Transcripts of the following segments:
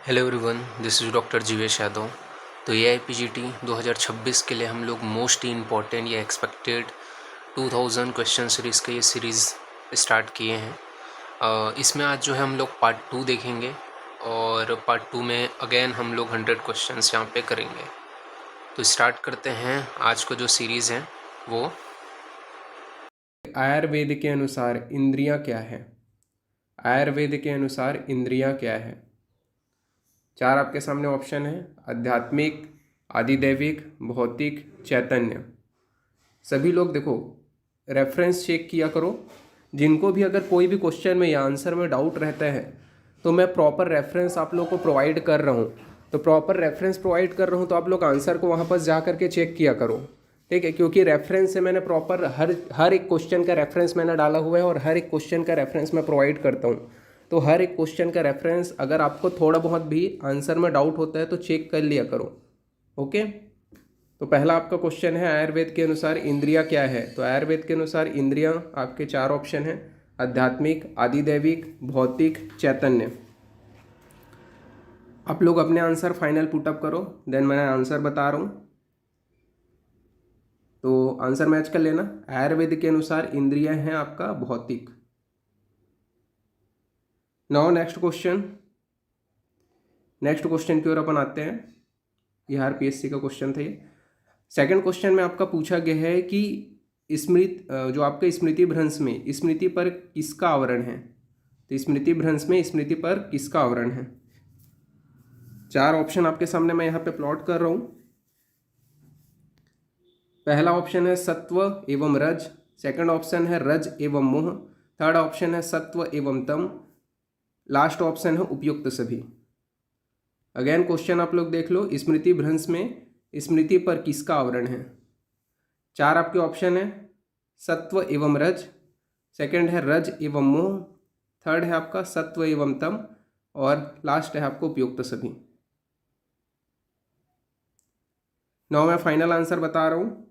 Hello everyone, this is doctor Jeevesh Yadav. तो AIPGT 2026 के लिए हम लोग मोस्ट इम्पॉर्टेंट या एक्सपेक्टेड 2000 क्वेश्चन सीरीज़ का ये सीरीज़ स्टार्ट किए हैं। इसमें आज जो है हम लोग पार्ट 2 देखेंगे और पार्ट 2 में अगेन हम लोग 100 क्वेश्चंस यहाँ पे करेंगे। तो स्टार्ट करते हैं। आज को जो सीरीज़ है वो आयुर्वेद के अनुसार इंद्रियां क्या है। आयुर्वेद के अनुसार इंद्रियां क्या है। चार आपके सामने ऑप्शन है: आध्यात्मिक, आदिदैविक, भौतिक, चैतन्य। सभी लोग देखो, रेफरेंस चेक किया करो। जिनको भी अगर कोई भी क्वेश्चन में या आंसर में डाउट रहता है तो मैं प्रॉपर रेफरेंस आप लोग को प्रोवाइड कर रहा हूँ। तो प्रॉपर रेफरेंस प्रोवाइड कर रहा हूँ तो आप लोग आंसर को वहाँ पर जा करके चेक किया करो, ठीक है। क्योंकि रेफरेंस से मैंने प्रॉपर हर एक क्वेश्चन का रेफरेंस मैंने डाला हुआ है और हर एक क्वेश्चन का रेफरेंस मैं प्रोवाइड करता हूँ। तो हर एक क्वेश्चन का रेफरेंस अगर आपको थोड़ा बहुत भी आंसर में डाउट होता है तो चेक कर लिया करो, ओके। तो पहला आपका क्वेश्चन है, आयुर्वेद के अनुसार इंद्रियां क्या है। तो आयुर्वेद के अनुसार इंद्रियां आपके चार ऑप्शन हैं: आध्यात्मिक, आदिदैविक, भौतिक, चैतन्य। आप लोग अपने आंसर फाइनल पुटअप करो, देन मैं आंसर बता रहा हूँ तो आंसर मैच कर लेना। आयुर्वेद के अनुसार इंद्रियां हैं आपका भौतिक। नाउ नेक्स्ट क्वेश्चन की ओर अपन आते हैं। ये RPSC का क्वेश्चन था। ये सेकंड क्वेश्चन में आपका पूछा गया है कि जो आपके स्मृति भ्रंश में स्मृति पर किसका आवरण है। तो स्मृति भ्रंश में स्मृति पर किसका आवरण है। चार ऑप्शन आपके सामने मैं यहाँ पे प्लॉट कर रहा हूँ। पहला ऑप्शन है सत्व एवं रज, सेकंड ऑप्शन है रज एवं मोह, थर्ड ऑप्शन है सत्व एवं तम, लास्ट ऑप्शन है उपयुक्त सभी। अगेन क्वेश्चन आप लोग देख लो, स्मृति भ्रंश में स्मृति पर किसका आवरण है। चार आपके ऑप्शन है: सत्व एवं रज, सेकंड है रज एवं मोह, थर्ड है आपका सत्व एवं तम, और लास्ट है आपको उपयुक्त सभी। नाउ मैं फाइनल आंसर बता रहा हूँ।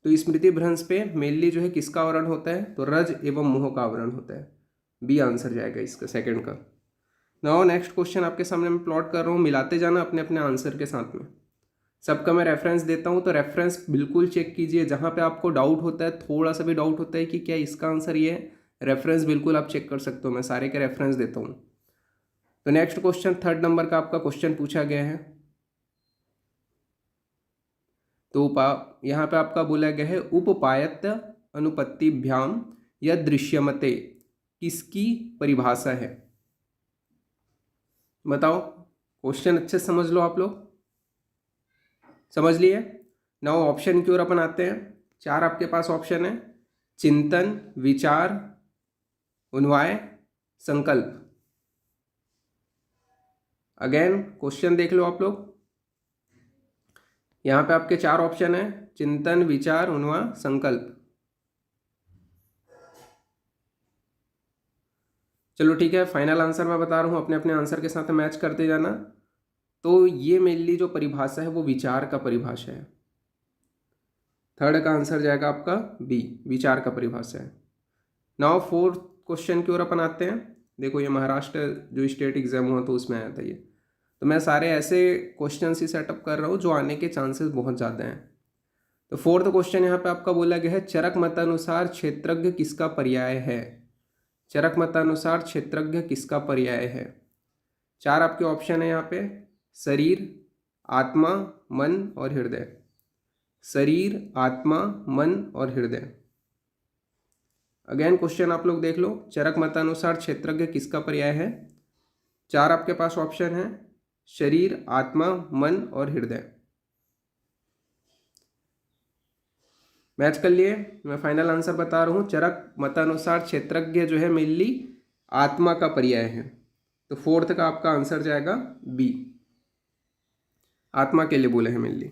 तो स्मृति भ्रंश पे मेनली जो है किसका आवरण होता है, तो रज एवं मोह का आवरण होता है। बी आंसर जाएगा इसका, सेकंड का। नाउ नेक्स्ट क्वेश्चन आपके सामने मैं प्लॉट कर रहा हूँ, मिलाते जाना अपने अपने आंसर के साथ में। सबका मैं रेफरेंस देता हूँ तो रेफरेंस बिल्कुल चेक कीजिए। जहाँ पे आपको डाउट होता है, थोड़ा सा भी डाउट होता है कि क्या इसका आंसर ये है, रेफरेंस बिल्कुल आप चेक कर सकते हो। मैं सारे के रेफरेंस देता हूँ। तो नेक्स्ट क्वेश्चन, थर्ड नंबर का आपका क्वेश्चन पूछा गया है। तो यहाँ पे आपका बोला गया है, उपपायत्य अनुपत्तिभ्याम यद दृश्यमते किसकी परिभाषा है। बताओ, क्वेश्चन अच्छे से समझ लो आप लोग। समझ लिए। नाउ ऑप्शन की ओर अपन आते हैं। चार आपके पास ऑप्शन है: चिंतन, विचार, उन्वाय, संकल्प। अगेन क्वेश्चन देख लो आप लोग। यहाँ पे आपके चार ऑप्शन है: चिंतन, विचार, उन्वा, संकल्प। चलो ठीक है, फाइनल आंसर मैं बता रहा हूँ, अपने अपने आंसर के साथ मैच करते जाना। तो ये मेनली जो परिभाषा है वो विचार का परिभाषा है। थर्ड का आंसर जाएगा आपका बी, विचार का परिभाषा है। नाउ फोर्थ क्वेश्चन की ओर अपन आते हैं। देखो, ये महाराष्ट्र जो स्टेट एग्जाम हुआ तो उसमें आया था ये। तो मैं सारे ऐसे क्वेश्चन ही सेटअप कर रहा हूँ जो आने के चांसेस बहुत ज़्यादा हैं। तो फोर्थ क्वेश्चन यहाँ पे आपका बोला गया है, चरक मतानुसार क्षेत्रज्ञ किसका पर्याय है। चरक मतानुसार क्षेत्रज्ञ किसका पर्याय है। चार आपके ऑप्शन है यहाँ पे: शरीर, आत्मा, मन और हृदय। शरीर, आत्मा, मन और हृदय। अगेन क्वेश्चन आप लोग देख लो, चरक मतानुसार क्षेत्रज्ञ किसका पर्याय है। चार आपके पास ऑप्शन है: शरीर, आत्मा, मन और हृदय। मैच कर लिए। मैं फाइनल आंसर बता रहा हूँ, चरक मतानुसार क्षेत्रज्ञ जो है मेनली आत्मा का पर्याय है। तो फोर्थ का आपका आंसर जाएगा बी, आत्मा के लिए बोले हैं मेनली।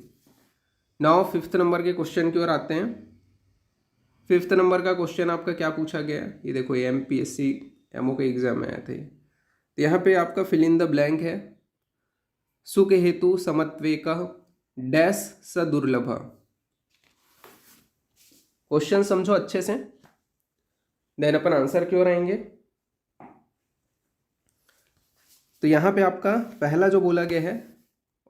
नाउ फिफ्थ नंबर के क्वेश्चन की ओर आते हैं। फिफ्थ नंबर का क्वेश्चन आपका क्या पूछा गया है, ये देखो, ये MPSC MO के एग्जाम में आया था ये। तो यहाँ पे आपका फिल इन द ब्लैंक है: सुख हेतु समत्वेक डैश स दुर्लभ। क्वेश्चन समझो अच्छे से, देन अपन आंसर की ओर आएंगे। तो यहाँ पे आपका पहला जो बोला गया है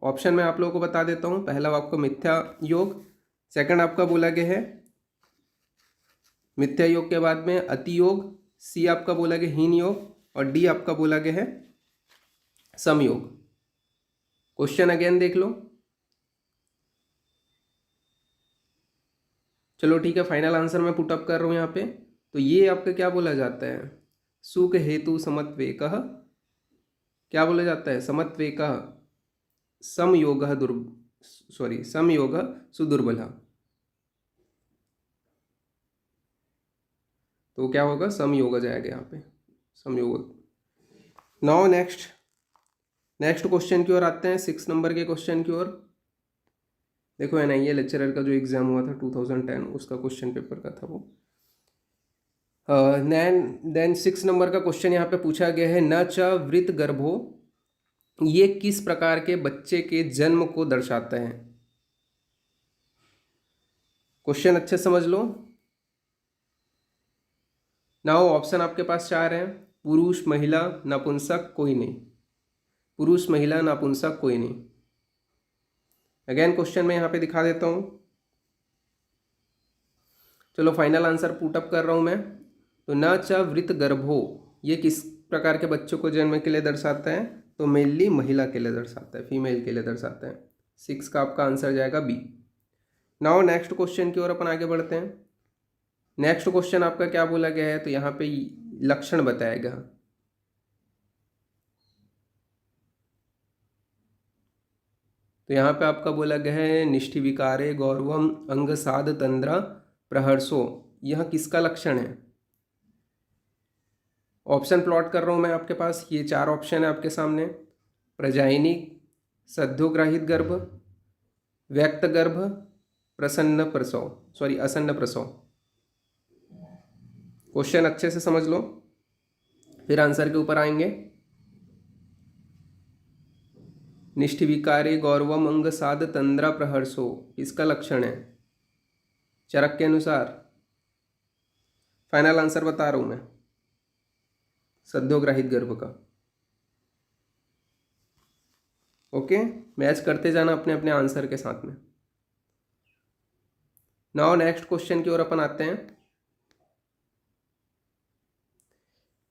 ऑप्शन में आप लोगों को बता देता हूँ। पहला आपका मिथ्या योग, सेकंड आपका बोला गया है मिथ्या योग के बाद में अति योग, सी आपका बोला गया हीन योग और डी आपका बोला गया है समयोग। क्वेश्चन अगेन देख लो। चलो ठीक है, फाइनल आंसर मैं पुटअप कर रहा हूँ यहाँ पे। तो ये आपका क्या बोला जाता है, सुख हेतु समत्वेकः, क्या बोला जाता है, समत्वेकः समयोगः समयोगः सुदुर्बलः। तो क्या होगा, समयोग जाएगा यहाँ पे, समयोग। नाउ नेक्स्ट क्वेश्चन की ओर आते हैं, 6 नंबर के क्वेश्चन की ओर। देखो NIA लेक्चरर का जो एग्जाम हुआ था 2010, उसका क्वेश्चन पेपर का था वो। देन 6 नंबर का क्वेश्चन यहाँ पे पूछा गया है, न च वृत गर्भो, ये किस प्रकार के बच्चे के जन्म को दर्शाता है। क्वेश्चन अच्छे समझ लो। नाउ ऑप्शन आपके पास 4 हैं, पुरुष, महिला, नपुंसक, कोई नहीं। पुरुष, महिला, नपुंसक, कोई नहीं। अगेन क्वेश्चन मैं यहाँ पे दिखा देता हूँ। चलो फाइनल आंसर पुटअप कर रहा हूँ मैं। तो न च वृत गर्भो, ये किस प्रकार के बच्चों को जन्म के लिए दर्शाता है, तो मेनली महिला के लिए दर्शाता है, फीमेल के लिए दर्शाता है। 6 का आपका आंसर जाएगा बी। नाउ नेक्स्ट क्वेश्चन की ओर अपन आगे बढ़ते हैं। नेक्स्ट क्वेश्चन आपका क्या बोला गया है, तो यहाँ पे लक्षण बताएगा। तो यहाँ पे आपका बोला गया है, निष्ठि विकारे गौरवम अंग साध तंद्रा प्रहर्षो, यह किसका लक्षण है। ऑप्शन प्लॉट कर रहा हूँ मैं आपके पास, ये 4 ऑप्शन है आपके सामने। प्रजाइनिक, सद्योग्राहित गर्भ, व्यक्त गर्भ, असन्न प्रसव। क्वेश्चन अच्छे से समझ लो, फिर आंसर के ऊपर आएंगे। निष्ठि विकारे गौरवम अंग साध तंद्रा प्रहर्षो, इसका लक्षण है चरक के अनुसार। फाइनल आंसर बता रहा हूं मैं, सद्योग्राहित गर्भ का। ओके, मैच करते जाना अपने अपने आंसर के साथ में। नाउ नेक्स्ट क्वेश्चन की ओर अपन आते हैं।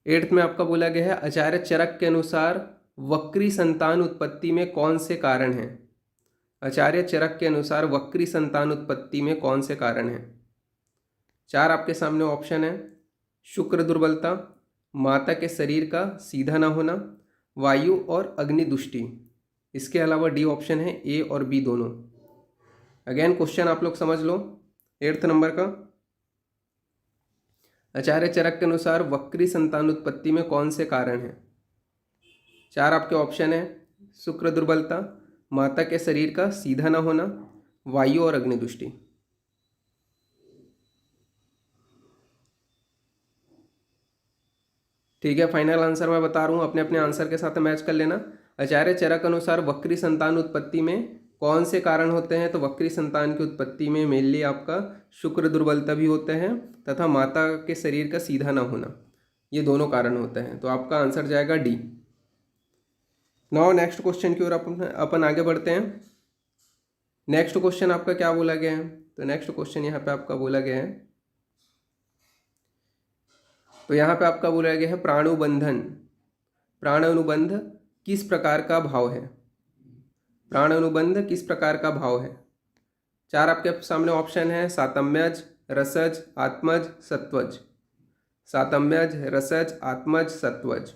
8th में आपका बोला गया है, आचार्य चरक के अनुसार वक्री संतान उत्पत्ति में कौन से कारण हैं। आचार्य चरक के अनुसार वक्री संतान उत्पत्ति में कौन से कारण हैं। 4 आपके सामने ऑप्शन है, शुक्र दुर्बलता, माता के शरीर का सीधा न होना, वायु और अग्नि दुष्टि। इसके अलावा डी ऑप्शन है, ए और बी दोनों। अगेन क्वेश्चन आप लोग समझ लो, 8th नंबर का। आचार्य चरक के अनुसार वक्री संतान उत्पत्ति में कौन से कारण हैं। 4 आपके ऑप्शन है, शुक्र दुर्बलता, माता के शरीर का सीधा न होना, वायु और अग्नि दुष्टि। ठीक है, फाइनल आंसर मैं बता रहा हूँ, अपने अपने आंसर के साथ मैच कर लेना। आचार्य चरक अनुसार वक्री संतान उत्पत्ति में कौन से कारण होते हैं, तो वक्री संतान की उत्पत्ति में मेनली आपका शुक्र दुर्बलता भी होते हैं तथा माता के शरीर का सीधा न होना, ये दोनों कारण होते हैं। तो आपका आंसर जाएगा डी। नाउ नेक्स्ट क्वेश्चन की ओर अपन आगे बढ़ते हैं। नेक्स्ट क्वेश्चन आपका क्या बोला गया है, तो नेक्स्ट क्वेश्चन यहाँ पे आपका बोला गया है, तो यहाँ पे आपका बोला गया है, प्राण अनुबंध किस प्रकार का भाव है। प्राण अनुबंध किस प्रकार का भाव है। 4 आपके सामने ऑप्शन है, सातम्यज, रसज, आत्मज, सत्वज। सातम्यज, रसज, आत्मज, सत्वज।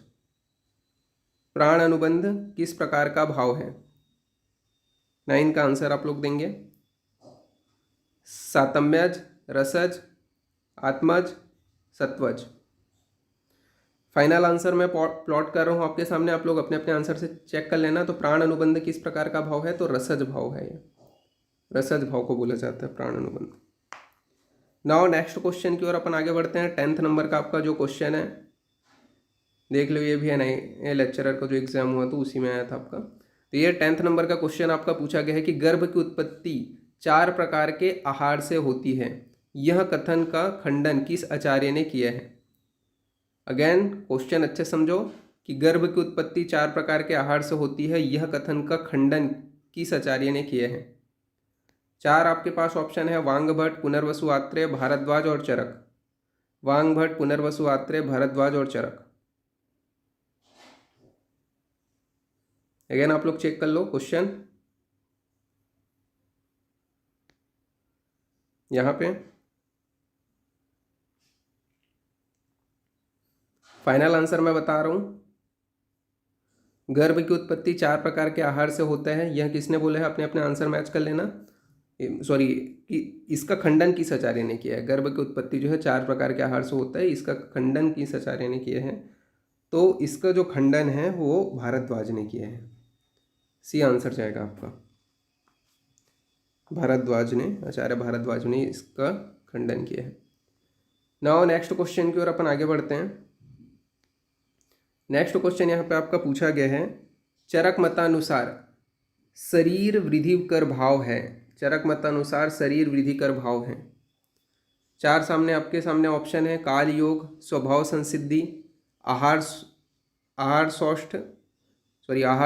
प्राण अनुबंध किस प्रकार का भाव है। 9 का आंसर आप लोग देंगे, सातम्यज, रसज, आत्मज, सत्वज। फाइनल आंसर मैं प्लॉट कर रहा हूँ आपके सामने, आप लोग अपने अपने आंसर से चेक कर लेना। तो प्राण अनुबंध किस प्रकार का भाव है, तो रसज भाव है, ये रसज भाव को बोला जाता है प्राण अनुबंध। नाउ नेक्स्ट क्वेश्चन की ओर अपन आगे बढ़ते हैं। 10th नंबर का आपका जो क्वेश्चन है, देख लो, ये भी है नहीं, ये लेक्चरर का जो एग्जाम हुआ तो उसी में आया था आपका। तो ये 10th नंबर का क्वेश्चन आपका पूछा गया है कि गर्भ की उत्पत्ति 4 प्रकार के आहार से होती है, यह कथन का खंडन किस आचार्य ने किया है। अगेन क्वेश्चन अच्छे समझो, कि गर्भ की उत्पत्ति 4 प्रकार के आहार से होती है, यह कथन का खंडन किस आचार्य ने किए हैं? 4 आपके पास ऑप्शन है, वांगभट्ट, पुनर्वसु, आत्रेय, भारद्वाज और चरक। वांगभट्ट, पुनर्वसु, आत्रेय, भारद्वाज और चरक। अगेन आप लोग चेक कर लो क्वेश्चन यहाँ पे। फाइनल आंसर मैं बता रहा हूँ, गर्भ की उत्पत्ति 4 प्रकार के आहार से होता है, यह किसने बोला है? अपने अपने आंसर मैच कर लेना। सॉरी, कि इसका खंडन किस आचार्य ने किया है? गर्भ की उत्पत्ति जो है 4 प्रकार के आहार से होता है, इसका खंडन किस आचार्य ने किया है? तो इसका जो खंडन है वो भारद्वाज ने किया है। सी आंसर जाएगा आपका, भारद्वाज ने, आचार्य भारद्वाज ने इसका खंडन किया है। नाउ नेक्स्ट क्वेश्चन की ओर अपन आगे बढ़ते हैं। नेक्स्ट क्वेश्चन यहाँ पे आपका पूछा गया है, चरक मतानुसार शरीर वृद्धि कर भाव है। चरक मतानुसार शरीर वृद्धि कर भाव है। 4 सामने आपके सामने ऑप्शन है, काल योग, स्वभाव संसिद्धि, आहार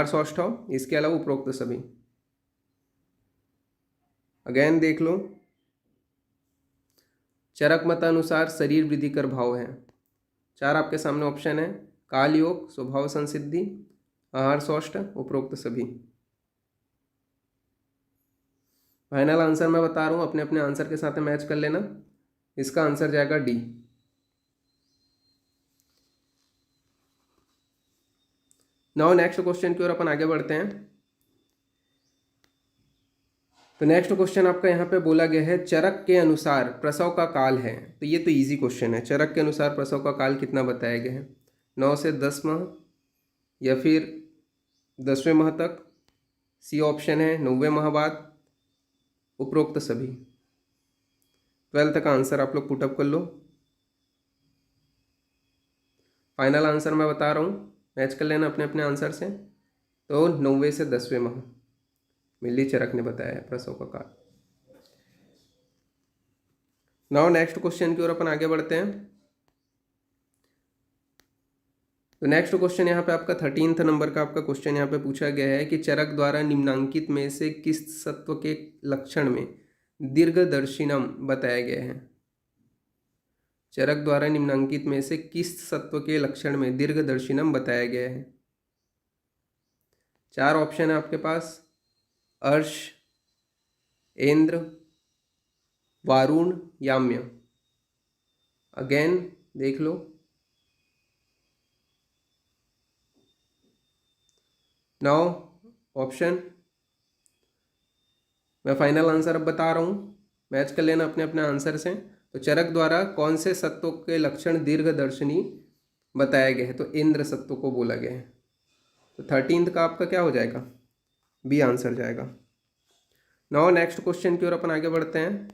सौष्ठव, इसके अलावा उपरोक्त सभी। अगेन देख लो, चरक मतानुसार शरीर वृद्धि कर भाव है। 4 आपके सामने ऑप्शन है, काल योग, स्वभाव संसिद्धि, आहार सौष्ठ, उपरोक्त सभी। फाइनल आंसर मैं बता रहा हूँ, अपने अपने आंसर के साथ मैच कर लेना। इसका आंसर जाएगा डी। नाउ नेक्स्ट क्वेश्चन की ओर अपन आगे बढ़ते हैं। तो नेक्स्ट क्वेश्चन आपका यहाँ पे बोला गया है, चरक के अनुसार प्रसव का काल है। तो ये तो इजी क्वेश्चन है, चरक के अनुसार प्रसव का काल कितना बताया गया है? 9 से 10 माह या फिर 10वें माह तक। सी ऑप्शन है 9वें माह बाद, उपरोक्त सभी। 12th का आंसर आप लोग पुटअप कर लो। फाइनल आंसर मैं बता रहा हूँ, मैच कर लेना अपने अपने आंसर से। तो 9वें से 10वें माह मिली चरक ने बताया है प्रसव का काल। नाउ नेक्स्ट क्वेश्चन की ओर अपन आगे बढ़ते हैं। तो नेक्स्ट क्वेश्चन यहाँ पे आपका 13th नंबर का आपका क्वेश्चन यहाँ पे पूछा गया है कि चरक द्वारा निम्नांकित में से किस सत्व के लक्षण में दीर्घदर्शिनम बताया गया है? चरक द्वारा निम्नांकित में से किस सत्व के लक्षण में दीर्घदर्शिनम बताया गया है? 4 ऑप्शन है आपके पास, अर्श, इंद्र, वारुण, याम्य। अगेन देख लो, नाउ ऑप्शन मैं फाइनल आंसर अब बता रहा हूँ, मैच कर लेना अपने अपने आंसर से। तो चरक द्वारा कौन से सत्व के लक्षण दीर्घदर्शिनी बताया गया है? तो इंद्र सत्व को बोला गया है। तो 13th का आपका क्या हो जाएगा? बी आंसर जाएगा। नाउ नेक्स्ट क्वेश्चन की ओर अपन आगे बढ़ते हैं।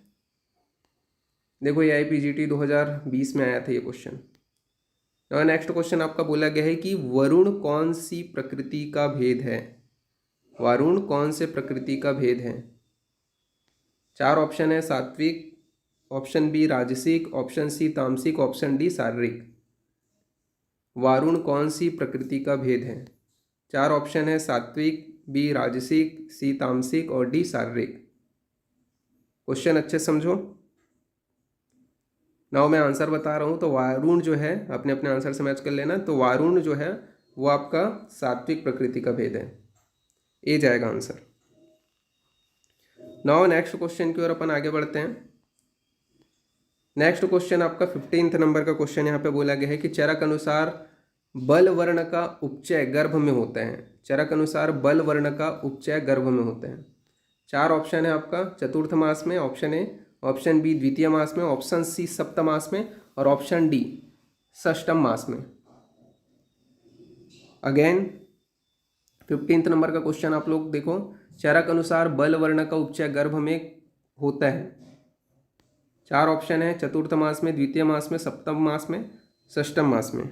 देखो ये IPGT 2020 में आया था ये क्वेश्चन। नाउ नेक्स्ट क्वेश्चन आपका बोला गया है कि वरुण कौन सी प्रकृति का भेद है? वरुण कौन से प्रकृति का भेद है? 4 ऑप्शन है, सात्विक, ऑप्शन बी राजसिक, ऑप्शन सी तामसिक, ऑप्शन डी शारीरिक। वरुण कौन सी प्रकृति का भेद है? 4 ऑप्शन है, सात्विक, बी राजसिक, सी तामसिक और डी शारीरिक। क्वेश्चन अच्छे समझो। नाउ मैं आंसर बता रहा हूँ। तो वरुण जो है, अपने अपने आंसर से मैच कर लेना। तो वरुण जो है वो आपका सात्विक प्रकृति का भेद है, ए जाएगा आंसर। नाउ नेक्स्ट क्वेश्चन की ओर अपन आगे बढ़ते हैं। नेक्स्ट क्वेश्चन आपका 15th नंबर का क्वेश्चन यहाँ पे बोला गया है कि चरक अनुसार बल वर्ण का उपचय गर्भ में होता है। चरक अनुसार बल वर्ण का उपचय गर्भ में होता है। 4 ऑप्शन है आपका, चतुर्थ मास में, ऑप्शन ए, ऑप्शन बी द्वितीय मास में, ऑप्शन सी सप्तम मास में और ऑप्शन डी षष्टम मास में। अगेन 15th नंबर का क्वेश्चन आप लोग देखो, चरक अनुसार बल वर्ण का उपचय गर्भ में होता है। 4 ऑप्शन है, चतुर्थ मास में, द्वितीय मास में, सप्तम मास में, षष्टम मास में।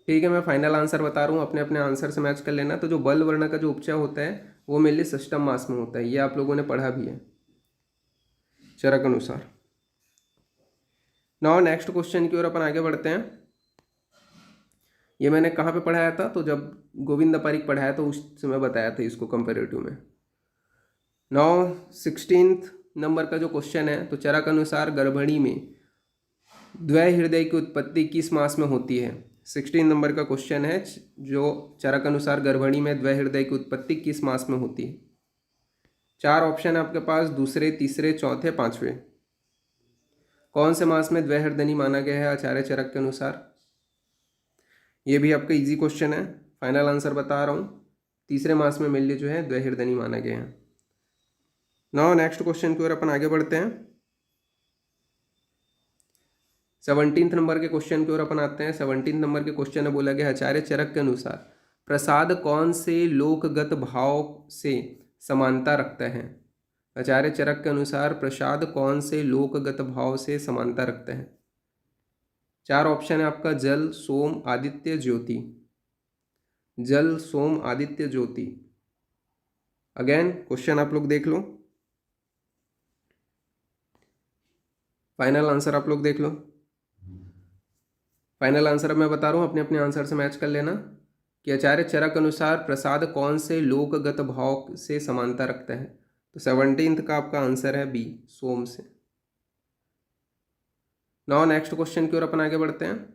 ठीक है, मैं फाइनल आंसर बता रहा हूँ, अपने अपने आंसर से मैच कर लेना। तो जो बल वर्ण का जो उपचय होता है वो मेनली षष्टम मास में होता है, ये आप लोगों ने पढ़ा भी है चरक अनुसार। नाउ नेक्स्ट क्वेश्चन की ओर अपन आगे बढ़ते हैं। ये मैंने कहाँ पे पढ़ाया था, तो जब गोविंद पारिक पढ़ाया तो उस समय बताया था इसको कंपेरेटिव में। 16th नंबर का जो क्वेश्चन है, तो चरक अनुसार गर्भणी में द्वय हृदय की उत्पत्ति किस मास में होती है। 16 नंबर का क्वेश्चन है, जो चरक अनुसार गर्भणी में द्वय हृदय की उत्पत्ति किस मास में होती है। 4 ऑप्शन है आपके पास, दूसरे, तीसरे, चौथे, पांचवें। कौन से मास में द्वय हृदयनी माना गया है आचार्य चरक के अनुसार। ये भी आपका इजी क्वेश्चन है, फाइनल आंसर बता रहा हूँ। तीसरे मास में मेनली जो है द्वय हृदयनी माना गया है। नाउ नेक्स्ट क्वेश्चन की ओर अपन आगे बढ़ते हैं। 17th नंबर के क्वेश्चन की ओर अपन आते हैं। 17th नंबर के क्वेश्चन में बोला गया, आचार्य चरक के अनुसार प्रसाद कौन से लोकगत भाव से समानता रखता है। आचार्य चरक के अनुसार प्रसाद कौन से लोकगत भाव से समानता रखता है। 4 ऑप्शन है आपका, जल, सोम, आदित्य, ज्योति। जल, सोम, आदित्य, ज्योति। अगेन क्वेश्चन आप लोग देख लो, फाइनल आंसर आप लोग देख लो। फाइनल आंसर अब मैं बता रहा हूँ, अपने अपने आंसर से मैच कर लेना कि आचार्य चरक के अनुसार प्रसाद कौन से लोकगत भाव से समानता रखता है। तो 17th का आपका आंसर है बी, सोम से। नाउ नेक्स्ट क्वेश्चन की ओर अपन आगे बढ़ते हैं।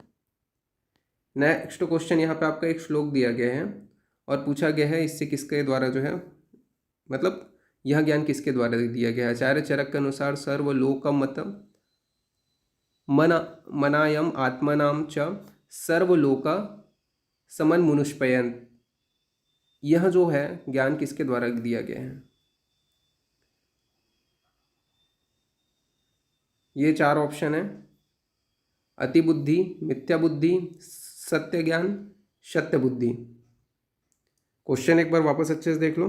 नेक्स्ट क्वेश्चन यहाँ पे आपका एक श्लोक दिया गया है और पूछा गया है, इससे किसके द्वारा जो है, मतलब यह ज्ञान किसके द्वारा दिया गया है। आचार्य चरक के अनुसार सर्वलोकमतम मनायम आत्मनाम च सर्वलोका समन मुनुष्पयन, यह जो है ज्ञान किसके द्वारा दिया गया है। ये 4 ऑप्शन है, अतिबुद्धि, मिथ्या बुद्धि, सत्य ज्ञान, सत्य बुद्धि। क्वेश्चन एक बार वापस अच्छे से देख लो।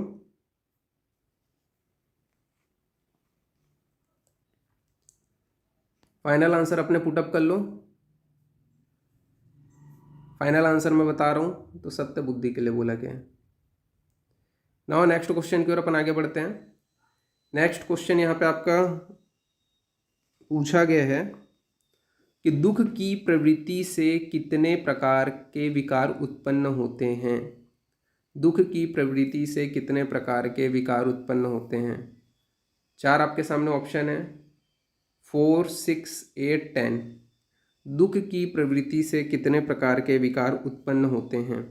फाइनल आंसर अपने पुटअप कर लो। फाइनल आंसर मैं बता रहा हूं, तो सत्य बुद्धि के लिए बोला गया है। नाउ नेक्स्ट क्वेश्चन की ओर अपन आगे बढ़ते हैं। नेक्स्ट क्वेश्चन यहाँ पे आपका पूछा गया है कि दुख की प्रवृत्ति से कितने प्रकार के विकार उत्पन्न होते हैं। दुख की प्रवृत्ति से कितने प्रकार के विकार उत्पन्न होते हैं। 4 आपके सामने ऑप्शन है, 4, 6, 8, 10। दुख की प्रवृत्ति से कितने प्रकार के विकार उत्पन्न होते हैं।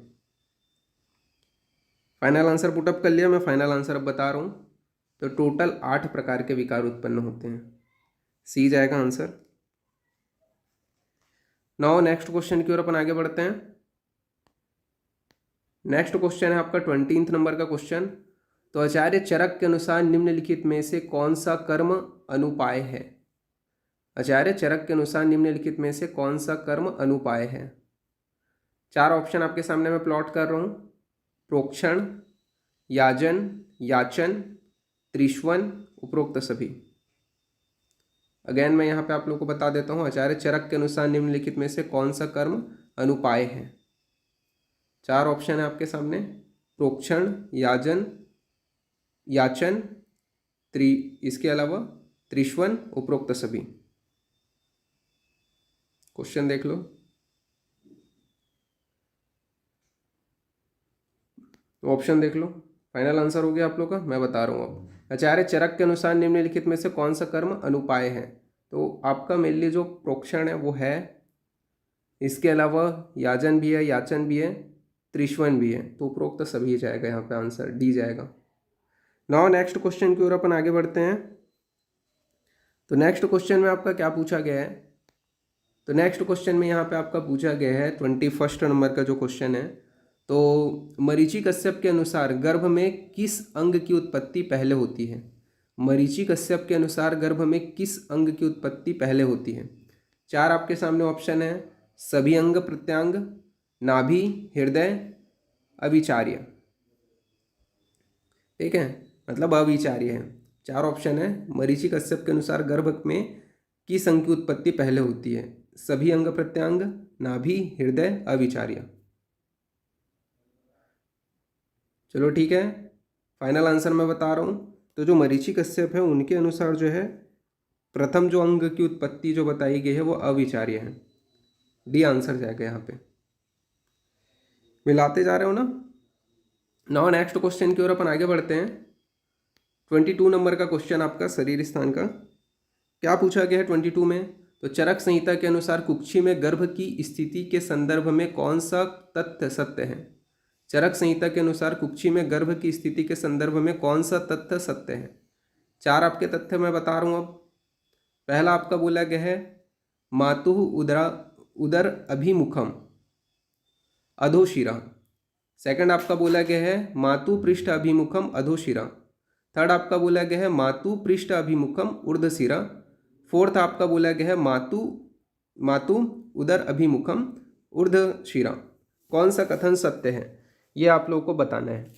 फाइनल आंसर पुटअप कर लिया, मैं फाइनल आंसर अब बता रहा हूँ। तो टोटल 8 प्रकार के विकार उत्पन्न होते हैं, सी जाएगा आंसर। नाउ नेक्स्ट क्वेश्चन की ओर अपन आगे बढ़ते हैं। नेक्स्ट क्वेश्चन है आपका 20th नंबर का क्वेश्चन। तो आचार्य चरक के अनुसार निम्नलिखित में से कौन सा कर्म अनुपाय है। आचार्य चरक के अनुसार निम्नलिखित में से कौन सा कर्म अनुपाय है। 4 ऑप्शन आपके सामने मैं प्लॉट कर रहा हूँ, प्रोक्षण, याजन, याचन, त्रिश्वन, उपरोक्त सभी। अगेन मैं यहाँ पे आप लोगों को बता देता हूँ, आचार्य चरक के अनुसार निम्नलिखित में से कौन सा कर्म अनुपाय है। 4 ऑप्शन है आपके सामने, प्रोक्षण, याजन, याचन, इसके अलावा त्रिश्वन, उपरोक्त सभी। क्वेश्चन देख लो, ऑप्शन देख लो। फाइनल आंसर हो गया आप लोग का, मैं बता रहा हूँ अब। आचार्य चरक के अनुसार निम्नलिखित में से कौन सा कर्म अनुपाय है। तो आपका मेनली जो प्रोक्षण है वो है, इसके अलावा याजन भी है, याचन भी है, त्रिश्वन भी है। तो उपरोक्त सभी जाएगा यहाँ पे, आंसर डी जाएगा। नाउ नेक्स्ट क्वेश्चन की ओर अपन आगे बढ़ते हैं। तो नेक्स्ट क्वेश्चन में आपका क्या पूछा गया है। तो नेक्स्ट क्वेश्चन में यहाँ पे आपका पूछा गया है 21 नंबर का जो क्वेश्चन है। तो मरीचि कश्यप के अनुसार गर्भ में किस अंग की उत्पत्ति पहले होती है। मरीचि कश्यप के अनुसार गर्भ में किस अंग की उत्पत्ति पहले होती है। 4 आपके सामने ऑप्शन है, सभी अंग प्रत्यांग, नाभि, हृदय, अविचार्य। ठीक है, मतलब अविचार्य है। 4 ऑप्शन है, मरीचि कश्यप के अनुसार गर्भ में किस अंग की उत्पत्ति पहले होती है। सभी अंग प्रत्यांग, नाभि, हृदय, अविचार्य। चलो ठीक है, फाइनल आंसर मैं बता रहा हूँ। तो जो मरीचि कश्यप है उनके अनुसार जो है प्रथम जो अंग की उत्पत्ति जो बताई गई है वो अविचार्य है, डी आंसर जाएगा यहाँ पे। मिलाते जा रहे हो ना। नाउ नेक्स्ट क्वेश्चन की ओर अपन आगे बढ़ते हैं। 22 नंबर का क्वेश्चन आपका शरीर स्थान का क्या पूछा गया है 22 में। तो चरक संहिता के अनुसार कुक्षी में गर्भ की स्थिति के संदर्भ में कौन सा तथ्य सत्य है। चरक संहिता के अनुसार कुक्षी में गर्भ की स्थिति के संदर्भ में कौन सा तथ्य सत्य है। चार आपके तथ्य मैं बता रहा हूं अब। पहला आपका बोला गया है मातुः उदर अभिमुखम अधोशिरा। सेकंड आपका बोला गया है मातु पृष्ठ अभिमुखम अधोशिरा। थर्ड आपका बोला गया है मातु पृष्ठ अभिमुखम ऊर्ध्वशिरा। फोर्थ आपका बोला गया है मातु उदर अभिमुखम ऊर्ध्वशिरा। कौन सा कथन सत्य है ये आप लोगों को बताना है।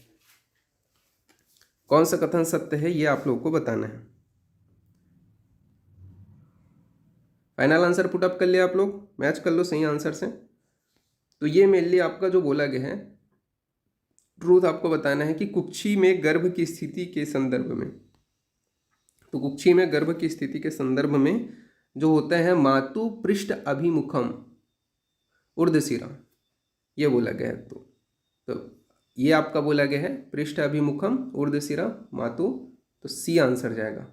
कौन सा कथन सत्य है ये आप लोगों को बताना है। फाइनल आंसर पुट अप कर लिया आप लोग, मैच कर लो सही आंसर से। तो ये मेनली आपका जो बोला गया है ट्रूथ आपको बताना है कि कुक्षी में गर्भ की स्थिति के संदर्भ में। तो कुक्षी में गर्भ की स्थिति के संदर्भ में जो होता है मातु पृष्ठ अभिमुखम ऊर्ध्वशिरा ये बोला गया है। तो ये आपका बोला गया है पृष्ठ अभिमुखम ऊर्ध्वशिरा मातु। तो सी आंसर जाएगा।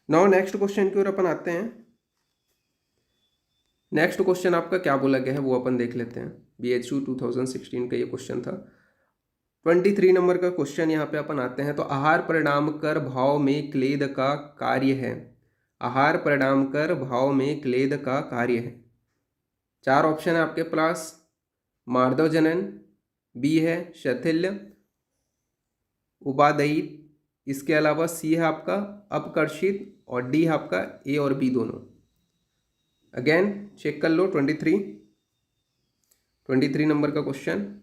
नाउ नेक्स्ट क्वेश्चन की ओर अपन आते हैं। नेक्स्ट क्वेश्चन आपका क्या बोला गया है वो अपन देख लेते हैं। BHU 2016 का ये क्वेश्चन था। 23 नंबर का क्वेश्चन यहाँ पे अपन आते हैं। तो आहार परिणाम कर भाव में क्लेद का कार्य है। आहार परिणाम कर भाव में क्लेद का कार्य है। चार ऑप्शन है आपके पास। मार्दव जनन, बी है शैथिल्य उपादेयी, इसके अलावा सी है आपका अपकर्षित और डी है आपका ए और बी दोनों। अगेन चेक कर लो 23 नंबर का question.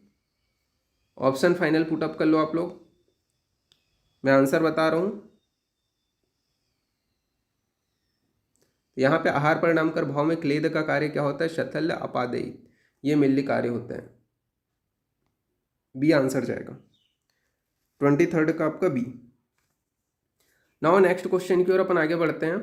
Option final put up कर लो आप लोग। मैं आंसर बता रहा हूं। यहाँ पे आहार परिणाम कर भाव में क्लेद का कार्य क्या होता है शैथिल्य अपादेयी, ये मिल्ली कार्य होता है। बी आंसर जाएगा 23 का आपका बी। नाउ नेक्स्ट क्वेश्चन की ओर अपन आगे बढ़ते हैं।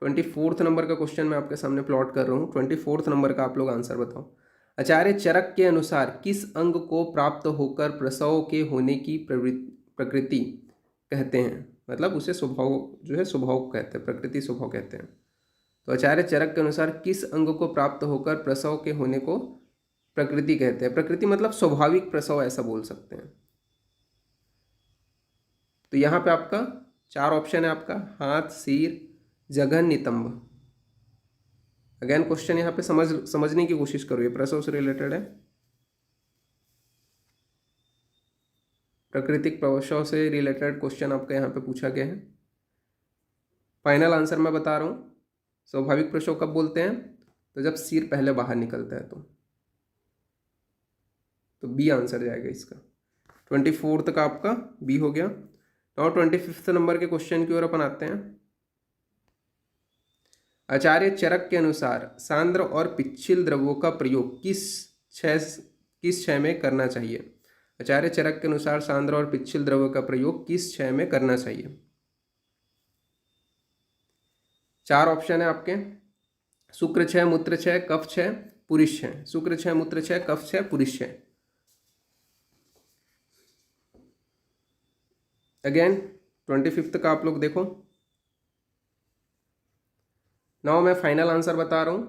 24 नंबर का क्वेश्चन मैं आपके सामने प्लॉट कर रहा हूँ। 24 नंबर का आप लोग आंसर बताओ। आचार्य चरक के अनुसार किस अंग को प्राप्त होकर प्रसव के होने की प्रकृति कहते हैं। मतलब उसे स्वभाव जो है स्वभाव कहते हैं, प्रकृति स्वभाव कहते हैं। तो आचार्य चरक के अनुसार किस अंग को प्राप्त होकर प्रसव के होने को प्रकृति कहते हैं। प्रकृति मतलब स्वाभाविक प्रसव ऐसा बोल सकते हैं। तो यहाँ पे आपका चार ऑप्शन है आपका हाथ, सिर, जघन, नितंब। अगेन क्वेश्चन यहाँ पे समझने की कोशिश करो, ये प्रसव से रिलेटेड है। प्राकृतिक प्रसव से रिलेटेड क्वेश्चन आपका यहाँ पे पूछा गया है। फाइनल आंसर मैं बता रहा हूँ। स्वाभाविक प्रसव कब बोलते हैं, तो जब सिर पहले बाहर निकलता है। तो बी आंसर जाएगा इसका। 24 का आपका बी हो गया। और 25 नंबर के क्वेश्चन की ओर अपन आते हैं। आचार्य चरक के अनुसार सांद्र और पिच्छिल द्रव्यों का प्रयोग किस क्षय में करना चाहिए। आचार्य चरक के अनुसार सांद्र और पिच्छिल द्रव्यों का प्रयोग किस क्षय में करना चाहिए। चार ऑप्शन है आपके शुक्र क्षय, मूत्र क्षय, कफ क्षय, पुरुष क्षय। शुक्र क्षय, मूत्र क्षय, कफ क्षय, पुरुष क्षय। अगेन 25 का आप लोग देखो। नाउ मैं फाइनल आंसर बता रहा हूँ,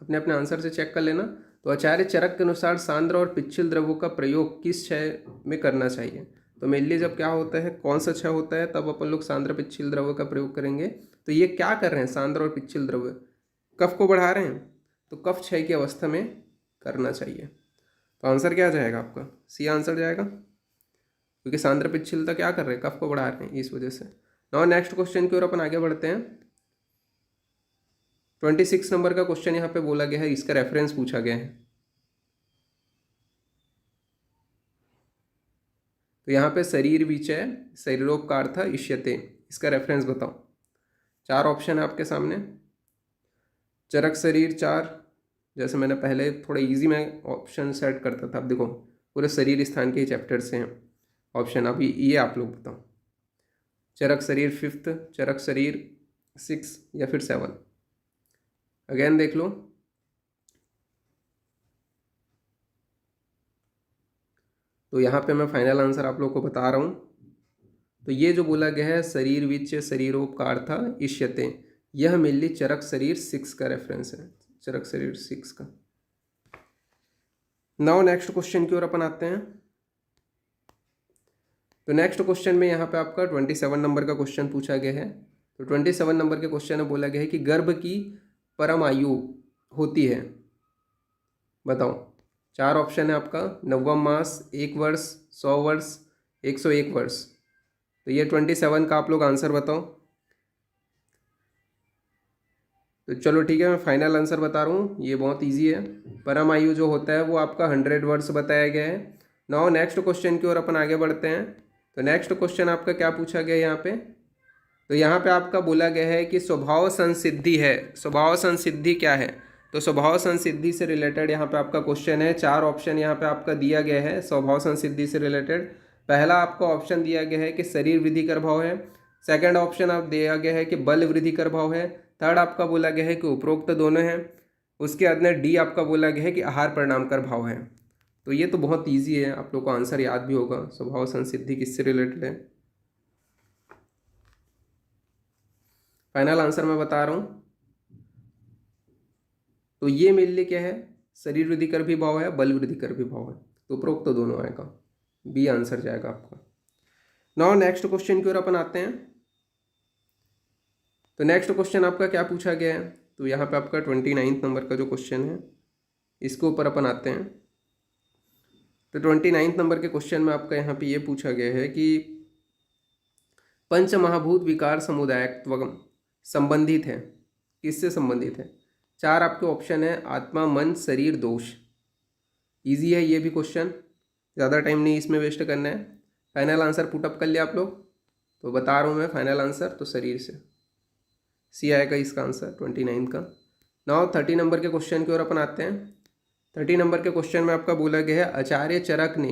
अपने अपने आंसर से चेक कर लेना। तो आचार्य चरक के अनुसार सांद्र और पिच्छिल द्रव्यों का प्रयोग किस क्षय में करना चाहिए। तो मेनली जब क्या होता है, कौन सा क्षय होता है, तब अपन लोग सांद्र पिच्छिल द्रव्यों का प्रयोग करेंगे। तो ये क्या कर रहे हैं, सांद्र और पिच्छिल द्रव्य कफ को बढ़ा रहे हैं, तो कफ क्षय की अवस्था में करना चाहिए। तो आंसर क्या जाएगा आपका, सी आंसर जाएगा, क्योंकि सांद्र पिच्छिलता क्या कर रहे हैं, कफ को बढ़ा रहे हैं, इस वजह से। नाउ नेक्स्ट क्वेश्चन की ओर अपन आगे बढ़ते हैं। 26 नंबर का क्वेश्चन यहाँ पे बोला गया है, इसका रेफरेंस पूछा गया है। तो यहाँ पे शरीर विचय शरीरोपकार था इष्यते, इसका रेफरेंस बताओ। चार ऑप्शन है आपके सामने। चरक शरीर 4, जैसे मैंने पहले थोड़ा इजी में ऑप्शन सेट करता था, अब देखो पूरे शरीर स्थान के चैप्टर से हैं ऑप्शन। अभी ये आप लोग बताओ, चरक शरीर 5th, चरक शरीर 6 या फिर 7। अगेन देख लो। तो यहाँ पे मैं फाइनल आंसर आप लोग को बता रहा हूँ। तो ये जो बोला गया है शरीर विच शरीरोपकार था इष्यते, यह मेनली चरक शरीर 6 का रेफरेंस है, चरक शरीर 6 का। नाउ नेक्स्ट क्वेश्चन की ओर अपन आते हैं। तो नेक्स्ट क्वेश्चन में यहाँ पे आपका 27 नंबर का क्वेश्चन पूछा गया है। तो 27 नंबर के क्वेश्चन में बोला गया है कि गर्भ की परम आयु होती है, बताओ। 4 ऑप्शन है आपका, 9वां मास, 1 वर्ष, 100 वर्ष, 101 वर्ष। तो ये 27 का आप लोग आंसर बताओ। तो चलो ठीक है, मैं फाइनल आंसर बता रहा हूँ, ये बहुत इजी है। परम आयु जो होता है वो आपका 100 वर्ष बताया गया है। नाउ नेक्स्ट क्वेश्चन की ओर अपन आगे बढ़ते हैं। तो नेक्स्ट क्वेश्चन आपका क्या पूछा गया है यहाँ पे। तो यहाँ पे आपका बोला गया है कि स्वभाव संसिद्धि है। स्वभाव संसिद्धि क्या है? तो स्वभाव संसिद्धि से रिलेटेड यहाँ पे आपका क्वेश्चन है। 4 ऑप्शन यहाँ पे आपका दिया गया है स्वभाव संसिद्धि से रिलेटेड। पहला आपका ऑप्शन दिया गया है कि शरीर वृद्धि कर भाव है। सेकंड ऑप्शन आप दिया गया है कि बल वृद्धि कर भाव है। थर्ड आपका बोला गया है कि उपरोक्त दोनों हैं। उसके अंदर डी आपका बोला गया है कि आहार परिणाम कर भाव है। तो ये तो बहुत ईजी है, आप लोग को आंसर याद भी होगा। स्वभाव संसिद्धि किससे रिलेटेड है? फाइनल आंसर मैं बता रहा हूँ। तो ये मेनली क्या है, शरीर वृद्धि कर भी भाव है, बल वृद्धि कर भी भाव है। तो उपरोक्त तो दोनों आएगा, बी आंसर जाएगा आपका। नाउ नेक्स्ट क्वेश्चन की ओर अपन आते हैं। तो नेक्स्ट क्वेश्चन आपका क्या पूछा गया है। तो यहाँ पे आपका 29 नंबर का जो क्वेश्चन है इसके ऊपर अपन आते हैं। तो 29 नंबर के क्वेश्चन में आपका यहाँ पे ये पूछा गया है कि पंच महाभूत विकार समुदायत्वम संबंधित है, किससे संबंधित है? 4 आपके ऑप्शन है, आत्मा, मन, शरीर, दोष। इजी है ये भी क्वेश्चन, ज़्यादा टाइम नहीं इसमें वेस्ट करना है। फाइनल आंसर पुटअप कर लिया आप लोग। तो बता रहा हूँ मैं फाइनल आंसर, तो शरीर से सी आएगा इसका आंसर 29 का। नाउ 30 नंबर के क्वेश्चन की ओर अपन आते हैं। 30 नंबर के क्वेश्चन में आपका बोला गया है आचार्य चरक ने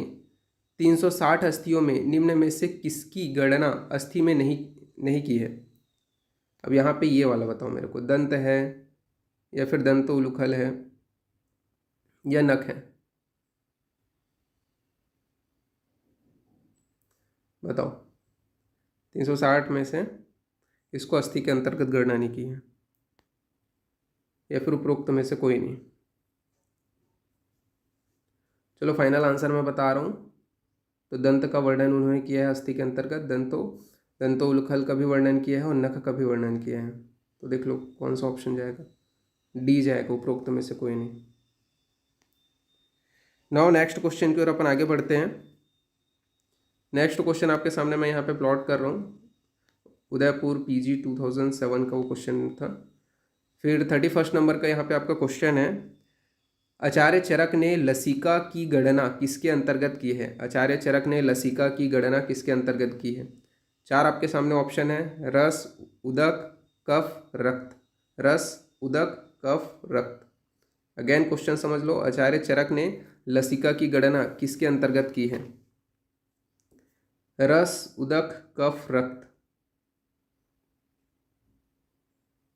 360 अस्थियों में निम्न में से किसकी गणना अस्थि में नहीं की है? अब यहाँ पे ये वाला बताओ मेरे को, दंत है या फिर दंतोलूखल है या नख है? बताओ। 360 में से इसको अस्थि के अंतर्गत गणना नहीं की है, या फिर उपरोक्त में से कोई नहीं? चलो फाइनल आंसर मैं बता रहा हूँ। तो दंत का वर्णन उन्होंने किया है अस्थि के अंतर्गत, दंतोलूखल का भी वर्णन किया है और नख का भी वर्णन किया है। तो देख लो कौन सा ऑप्शन जाएगा, डी जाएगा, उपरोक्त में से कोई नहीं। नाउ नेक्स्ट क्वेश्चन की ओर अपन आगे बढ़ते हैं। नेक्स्ट क्वेश्चन आपके सामने मैं यहाँ पे प्लॉट कर रहा हूँ, उदयपुर पीजी 2007 का वो क्वेश्चन था। फिर 31 नंबर का यहाँ पे आपका क्वेश्चन है, आचार्य चरक ने लसिका की गणना किसके अंतर्गत की है? आचार्य चरक ने लसिका की गणना किसके अंतर्गत की है? 4 आपके सामने ऑप्शन है, रस, उदक, कफ, रक्त। रस, उदक, कफ, रक्त। अगेन क्वेश्चन समझ लो, आचार्य चरक ने लसिका की गणना किसके अंतर्गत की है? रस, उदक, कफ, रक्त।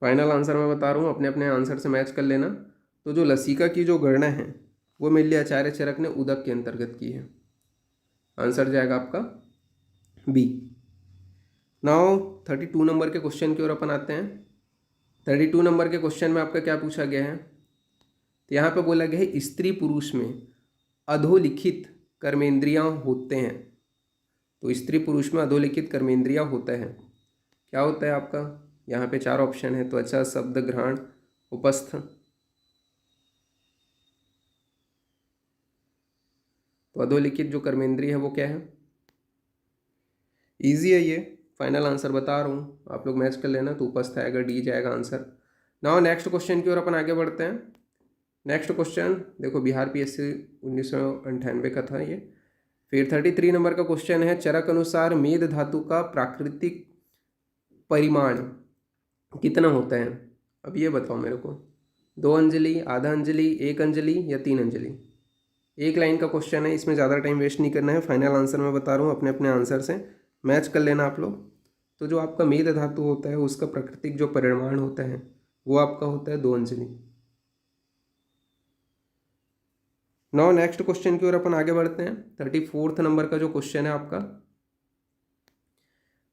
फाइनल आंसर मैं बता रहा हूँ, अपने अपने आंसर से मैच कर लेना। तो जो लसिका की जो गणना है वो मेरे लिए आचार्य चरक ने उदक के अंतर्गत की है। आंसर जाएगा आपका बी। नाउ 32 नंबर के क्वेश्चन की ओर अपन आते हैं। 32 नंबर के क्वेश्चन में आपका क्या पूछा गया है? तो यहाँ पे बोला गया है स्त्री पुरुष में अधोलिखित कर्मेंद्रियां होते हैं। तो स्त्री पुरुष में अधोलिखित कर्मेंद्रियां होता है, क्या होता है आपका? यहाँ पे 4 ऑप्शन है, त्वचा, शब्द ग्रहण, उपस्थ। तो अधोलिखित जो कर्मेंद्रिय है वो क्या है? इजी है ये, फाइनल आंसर बता रहा हूँ, आप लोग मैच कर लेना। तो उपस्थ आएगा, डी जाएगा आंसर। नाउ नेक्स्ट क्वेश्चन की ओर अपन आगे बढ़ते हैं। नेक्स्ट क्वेश्चन देखो, बिहार पीएससी 1998 का था ये। फिर 33 नंबर का क्वेश्चन है, चरक अनुसार मेद धातु का प्राकृतिक परिमाण कितना होता है? अब ये बताओ मेरे को, 2 अंजलि, आधा अंजलि, 1 अंजलि या 3 अंजलि? एक लाइन का क्वेश्चन है, इसमें ज़्यादा टाइम वेस्ट नहीं करना है। फाइनल आंसर मैं बता रहा हूँ, अपने अपने आंसर से मैच कर लेना आप लोग। तो जो आपका मेद धातु होता है उसका प्राकृतिक जो परिमाण होता है वो आपका होता है 2 अंजलि। नाउ नेक्स्ट क्वेश्चन की ओर अपन आगे बढ़ते हैं। 34th नंबर का जो क्वेश्चन है आपका,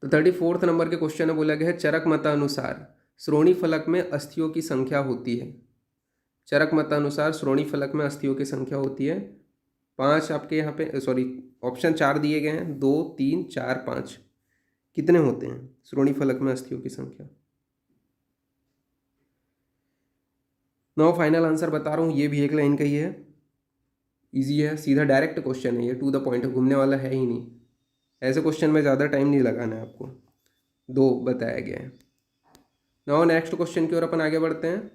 तो 34th नंबर के क्वेश्चन में बोला गया है चरक मतानुसार श्रोणी फलक में अस्थियों की संख्या होती है। चरक मतानुसार श्रोणी फलक में अस्थियों की संख्या होती है 5। आपके यहाँ पे सॉरी ऑप्शन 4 दिए गए हैं, 2, 3, 4, 5। कितने होते हैं श्रोणी फलक में अस्थियों की संख्या? नो फाइनल आंसर बता रहा हूँ, ये भी एक लाइन का ही है, इजी है, सीधा डायरेक्ट क्वेश्चन है, ये टू द पॉइंट है, घूमने वाला है ही नहीं। ऐसे क्वेश्चन में ज़्यादा टाइम नहीं लगाना है आपको। 2 बताया गया है। नाउ नेक्स्ट क्वेश्चन की ओर अपन आगे बढ़ते हैं।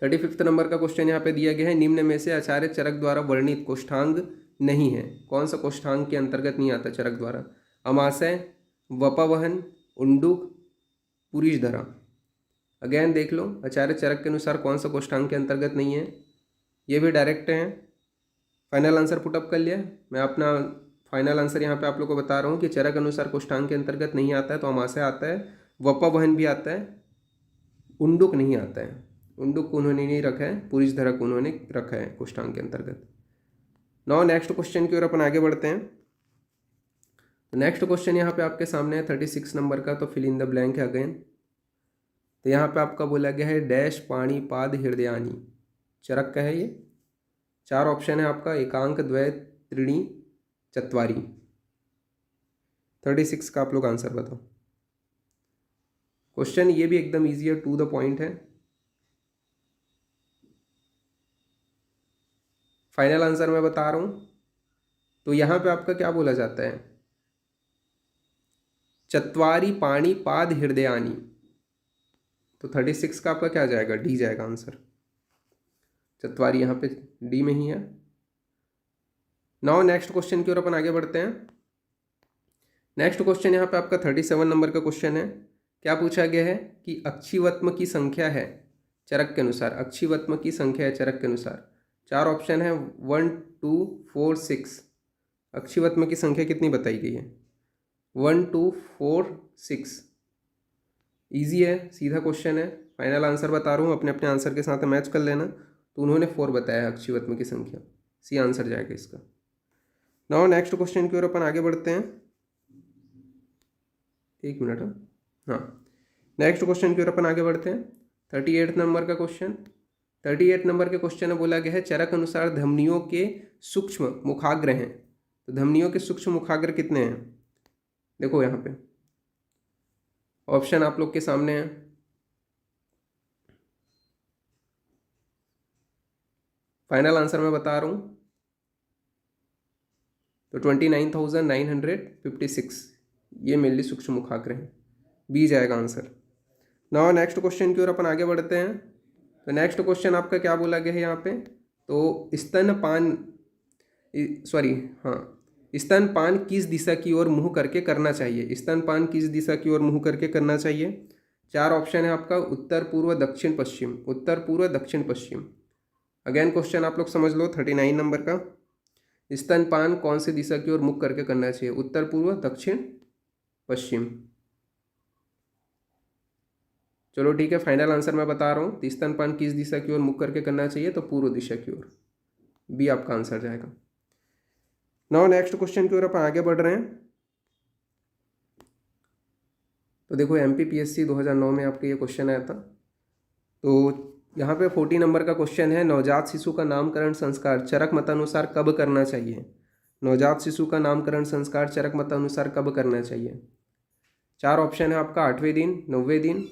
35th नंबर का क्वेश्चन यहाँ पे दिया गया है, निम्न में से आचार्य चरक द्वारा वर्णित कोष्ठांग नहीं है। कौन सा कोष्ठांग के अंतर्गत नहीं आता चरक द्वारा? अमाशय, वपवहन, उंडुक, पुरीषधरा। अगेन देख लो, आचार्य चरक के अनुसार कौन सा कोष्ठांग के अंतर्गत नहीं है, ये भी डायरेक्ट है। फाइनल आंसर पुटअप कर लिया। मैं अपना फाइनल आंसर यहाँ पे आप लोग को बता रहा हूँ कि चरक अनुसार कोष्ठांग के अंतर्गत नहीं आता है तो अमाशय आता है, वपवहन भी आता है, उंडुक नहीं आता है। उंडुक को उन्होंने नहीं रखा है, पुरीषधरा को उन्होंने रखा है कोष्ठांग के अंतर्गत। नाउ नेक्स्ट क्वेश्चन की ओर अपन आगे बढ़ते हैं। तो नेक्स्ट क्वेश्चन यहाँ पे आपके सामने है 36 नंबर का, तो फिल इन द ब्लैंक है अगेन। तो यहाँ पे आपका बोला गया है डैश पाणी पाद हृदयानी, चरक का है ये। 4 ऑप्शन है आपका, एकांक, द्वय, त्रीणी, चत्वारी। 36 का आप लोग आंसर बताओ। क्वेश्चन ये भी एकदम ईजी है, टू द पॉइंट है। फाइनल आंसर मैं बता रहा हूँ। तो यहाँ पे आपका क्या बोला जाता है, चत्वारी पाणी पाद हृदयानी। तो 36 का आपका क्या जाएगा, डी जाएगा आंसर। चत्वारी यहाँ पे डी में ही है। नाउ नेक्स्ट क्वेश्चन की ओर अपन आगे बढ़ते हैं। नेक्स्ट क्वेश्चन यहाँ पे आपका 37 नंबर का क्वेश्चन है। क्या पूछा गया है कि अक्षिवत्म की संख्या है चरक के अनुसार, अक्षिवत्म की संख्या है चरक के अनुसार। 4 ऑप्शन है, 1, 2, 4, 6। अक्षिवत्म की संख्या कितनी बताई गई है? 1, 2, 4, 6। ईजी है, सीधा क्वेश्चन है। फाइनल आंसर बता रहा हूँ, अपने अपने आंसर के साथ मैच कर लेना। तो उन्होंने 4 बताया अक्षिवत्म की संख्या, सी आंसर जाएगा इसका। नाउ नेक्स्ट क्वेश्चन की ओर अपन आगे बढ़ते हैं। एक मिनट, हाँ नेक्स्ट क्वेश्चन की ओर अपन आगे बढ़ते हैं। 38 नंबर का क्वेश्चन। 38 नंबर के क्वेश्चन में बोला गया है चरक अनुसार धमनियों के सूक्ष्म मुखाग्र हैं। तो धमनियों के सूक्ष्म मुखाग्र कितने हैं? देखो यहाँ पे ऑप्शन आप लोग के सामने है। फाइनल आंसर मैं बता रहा हूँ, तो 29,956 ये मेनली सूक्ष्म मुखाग्र हैं, बी जाएगा आंसर। नाउ नेक्स्ट क्वेश्चन की ओर अपन आगे बढ़ते हैं। तो नेक्स्ट क्वेश्चन आपका क्या बोला गया है यहाँ पे, तो स्तनपान किस दिशा की ओर मुंह करके करना चाहिए? स्तनपान किस दिशा की ओर मुंह करके करना चाहिए? 4 ऑप्शन है आपका, उत्तर, पूर्व, दक्षिण, पश्चिम। उत्तर, पूर्व, दक्षिण, पश्चिम। अगेन क्वेश्चन आप लोग समझ लो, 39 नंबर का, स्तनपान कौन सी दिशा की ओर मुख करके करना चाहिए? उत्तर, पूर्व, दक्षिण, पश्चिम। चलो ठीक है, फाइनल आंसर मैं बता रहा हूँ। तो स्तनपान किस दिशा की ओर मुख करके करना चाहिए? तो पूर्व दिशा की ओर, बी आपका आंसर जाएगा। नाउ नेक्स्ट क्वेश्चन की ओर अपन आगे बढ़ रहे हैं। तो देखो MPPSC 2009 में आपके ये क्वेश्चन आया था। तो यहाँ पे 40 नंबर का क्वेश्चन है, नवजात शिशु का नामकरण संस्कार चरक मतानुसार कब करना चाहिए? नवजात शिशु का नामकरण संस्कार चरक मतानुसार कब करना चाहिए? 4 ऑप्शन है आपका, 8वें दिन, 9वें दिन,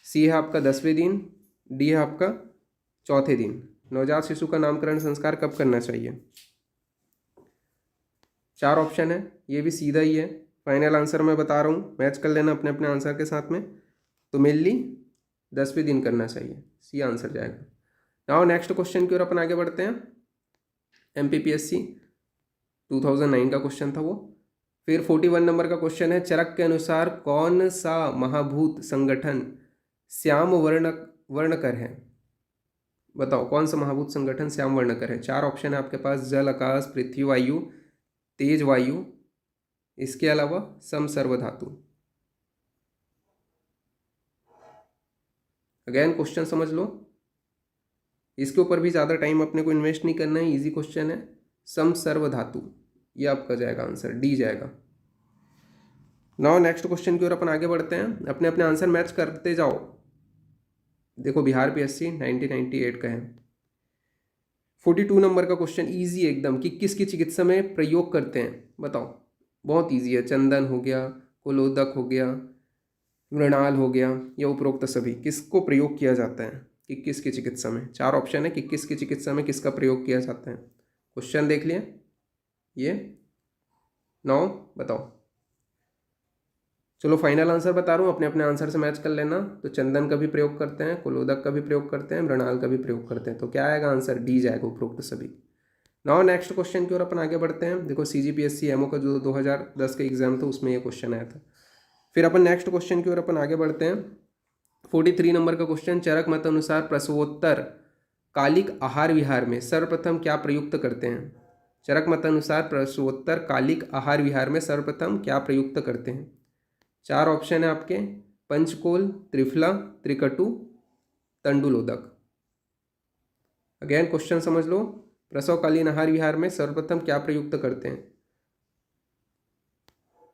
सी है आपका 10वें दिन, डी है आपका 4थे दिन। नवजात शिशु का नामकरण संस्कार कब करना चाहिए? 4 ऑप्शन है, ये भी सीधा ही है। फाइनल आंसर मैं बता रहा हूँ, मैच कर लेना अपने अपने आंसर के साथ में। तो मेनली 10वें दिन करना चाहिए, सी आंसर जाएगा। नाउ नेक्स्ट क्वेश्चन की ओर अपन आगे बढ़ते हैं। MPPSC 2009 का क्वेश्चन था वो। फिर 41 नंबर का क्वेश्चन है, चरक के अनुसार कौन सा महाभूत संगठन श्याम वर्णकर है? बताओ कौन सा महाभूत संगठन श्याम वर्णकर है? 4 ऑप्शन है आपके पास, जल, आकाश, पृथ्वी, वायु, तेज वायु, इसके अलावा सम सर्व धातु। अगेन क्वेश्चन समझ लो, इसके ऊपर भी ज़्यादा टाइम अपने को इन्वेस्ट नहीं करना है, इजी क्वेश्चन है। सम सर्व धातु, ये आपका जाएगा आंसर, डी जाएगा। नाउ नेक्स्ट क्वेश्चन की ओर अपन आगे बढ़ते हैं, अपने अपने आंसर मैच करते जाओ। देखो बिहार PSC 1998 का है। 42 नंबर का क्वेश्चन, इजी एकदम, कि किसकी चिकित्सा में प्रयोग करते हैं, बताओ। बहुत इजी है, चंदन हो गया, कुलोदक हो गया, मृणाल हो गया, या उपरोक्त सभी, किसको प्रयोग किया जाता है कि किसकी चिकित्सा में। चार ऑप्शन है कि किसकी चिकित्सा में किसका प्रयोग किया जाता है। क्वेश्चन देख लिए ये, 9 बताओ। चलो फाइनल आंसर बता रहा हूँ, अपने अपने आंसर से मैच कर लेना। तो चंदन का भी प्रयोग करते हैं, कुलोदक का भी प्रयोग करते हैं, मृणाल का भी प्रयोग करते हैं। तो क्या आएगा आंसर, डी जाएगा, उपरोक्त सभी। नाउ नेक्स्ट क्वेश्चन की ओर अपन आगे बढ़ते हैं। देखो CGPSC MO का जो 2010 का एग्जाम था उसमें ये क्वेश्चन आया था। फिर अपन नेक्स्ट क्वेश्चन की ओर अपन आगे बढ़ते हैं। 43 नंबर का क्वेश्चन, चरक मत अनुसार प्रसवोत्तर कालिक आहार विहार में सर्वप्रथम क्या प्रयुक्त करते हैं। चरक मत अनुसार प्रसवोत्तर कालिक आहार विहार में सर्वप्रथम क्या प्रयुक्त करते हैं। चार ऑप्शन है आपके, पंचकोल, त्रिफला, त्रिकटु, तंडुलोदक। अगेन क्वेश्चन समझ लो, प्रसवकालीन आहार विहार में सर्वप्रथम क्या प्रयुक्त करते हैं।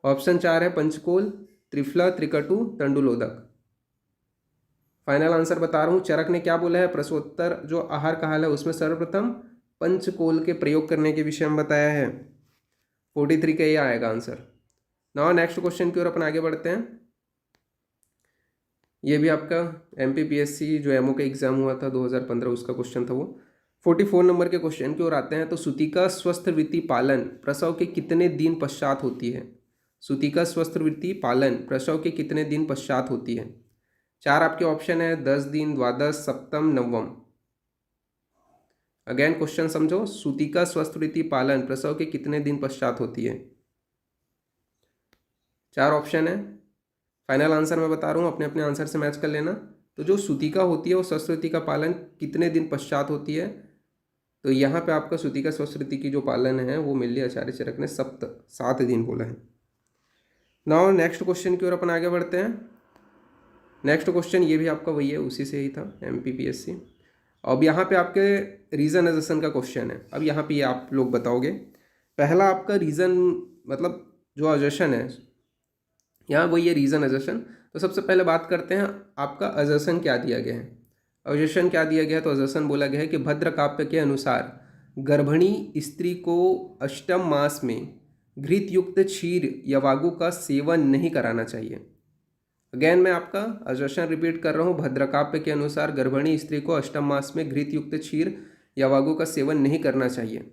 ऑप्शन 4 है पंचकोल, त्रिफला, त्रिकटु, तंडुलोदक। फाइनल आंसर बता रहा हूँ, चरक ने क्या बोला है, प्रसवोत्तर जो आहार काल है उसमें सर्वप्रथम पंचकोल के प्रयोग करने के विषय में बताया है। 43 का ये आएगा आंसर। नाउ नेक्स्ट क्वेश्चन की ओर अपन आगे बढ़ते हैं। ये भी आपका MPPSC जो MO का एग्जाम हुआ था 2015 उसका क्वेश्चन था वो। 44 नंबर के क्वेश्चन की ओर आते हैं। तो सूतिका स्वस्थवृत्ति पालन प्रसव के कितने दिन पश्चात होती है। सूतिका स्वस्थवृत्ति पालन प्रसव के कितने दिन पश्चात होती है। चार आपके ऑप्शन है, 10 दिन, द्वादश, सप्तम, नवम। अगेन क्वेश्चन समझो, सूतिका स्वस्थवृत्ति पालन प्रसव के कितने दिन पश्चात होती है। चार ऑप्शन है, फाइनल आंसर मैं बता रहा हूँ, अपने अपने आंसर से मैच कर लेना। तो जो सूतिका होती है वो स्वस्थवृत्ति का पालन कितने दिन पश्चात होती है। तो यहाँ पे आपका सूतिका स्वस्थवृत्ति की जो पालन है वो मिल लिया आचार्य चरक ने 7 दिन बोला है। नाउ नेक्स्ट क्वेश्चन की ओर अपन आगे बढ़ते हैं। नेक्स्ट क्वेश्चन ये भी आपका वही है, उसी से ही था MPPSC। अब यहाँ पे आपके रीजन एजेशन का क्वेश्चन है। अब यहाँ पे ये आप लोग बताओगे। पहला आपका रीजन मतलब जो अजेशन है, यहाँ वही है रीजन एजेशन। तो सबसे पहले बात करते हैं आपका अजेशन क्या दिया गया है। अजेशन क्या दिया गया है, तो अजेशन बोला गया है कि भद्र काव्य के अनुसार गर्भिणी स्त्री को अष्टम मास में घृत युक्त क्षीर या वागु का सेवन नहीं कराना चाहिए। अगेन मैं आपका अजेशन रिपीट कर रहा हूँ, भद्रकाव्य के अनुसार गर्भिणी स्त्री को अष्टम मास में घृत युक्त क्षीर या वागु का सेवन नहीं करना चाहिए।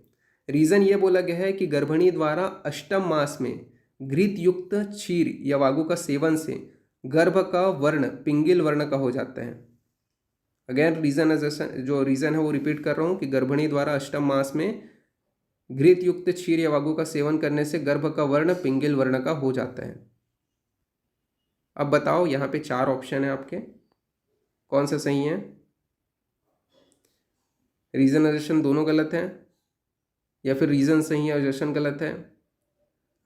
रीज़न ये बोला गया है कि गर्भिणी द्वारा अष्टम मास में घृत युक्त क्षीर या वागु का सेवन से गर्भ का वर्ण पिंगल वर्ण का हो जाता है। अगेन रीज़न जो रीज़न है वो रिपीट कर रहा हूँ कि गर्भिणी द्वारा अष्टम मास में घृत युक्त क्षीर या वागु का सेवन करने से गर्भ का वर्ण पिंगल वर्ण का हो जाता है। अब बताओ, यहाँ पे चार ऑप्शन है आपके, कौन सा सही है। रीजन अजेशन दोनों गलत हैं, या फिर रीजन सही है अजेशन गलत है।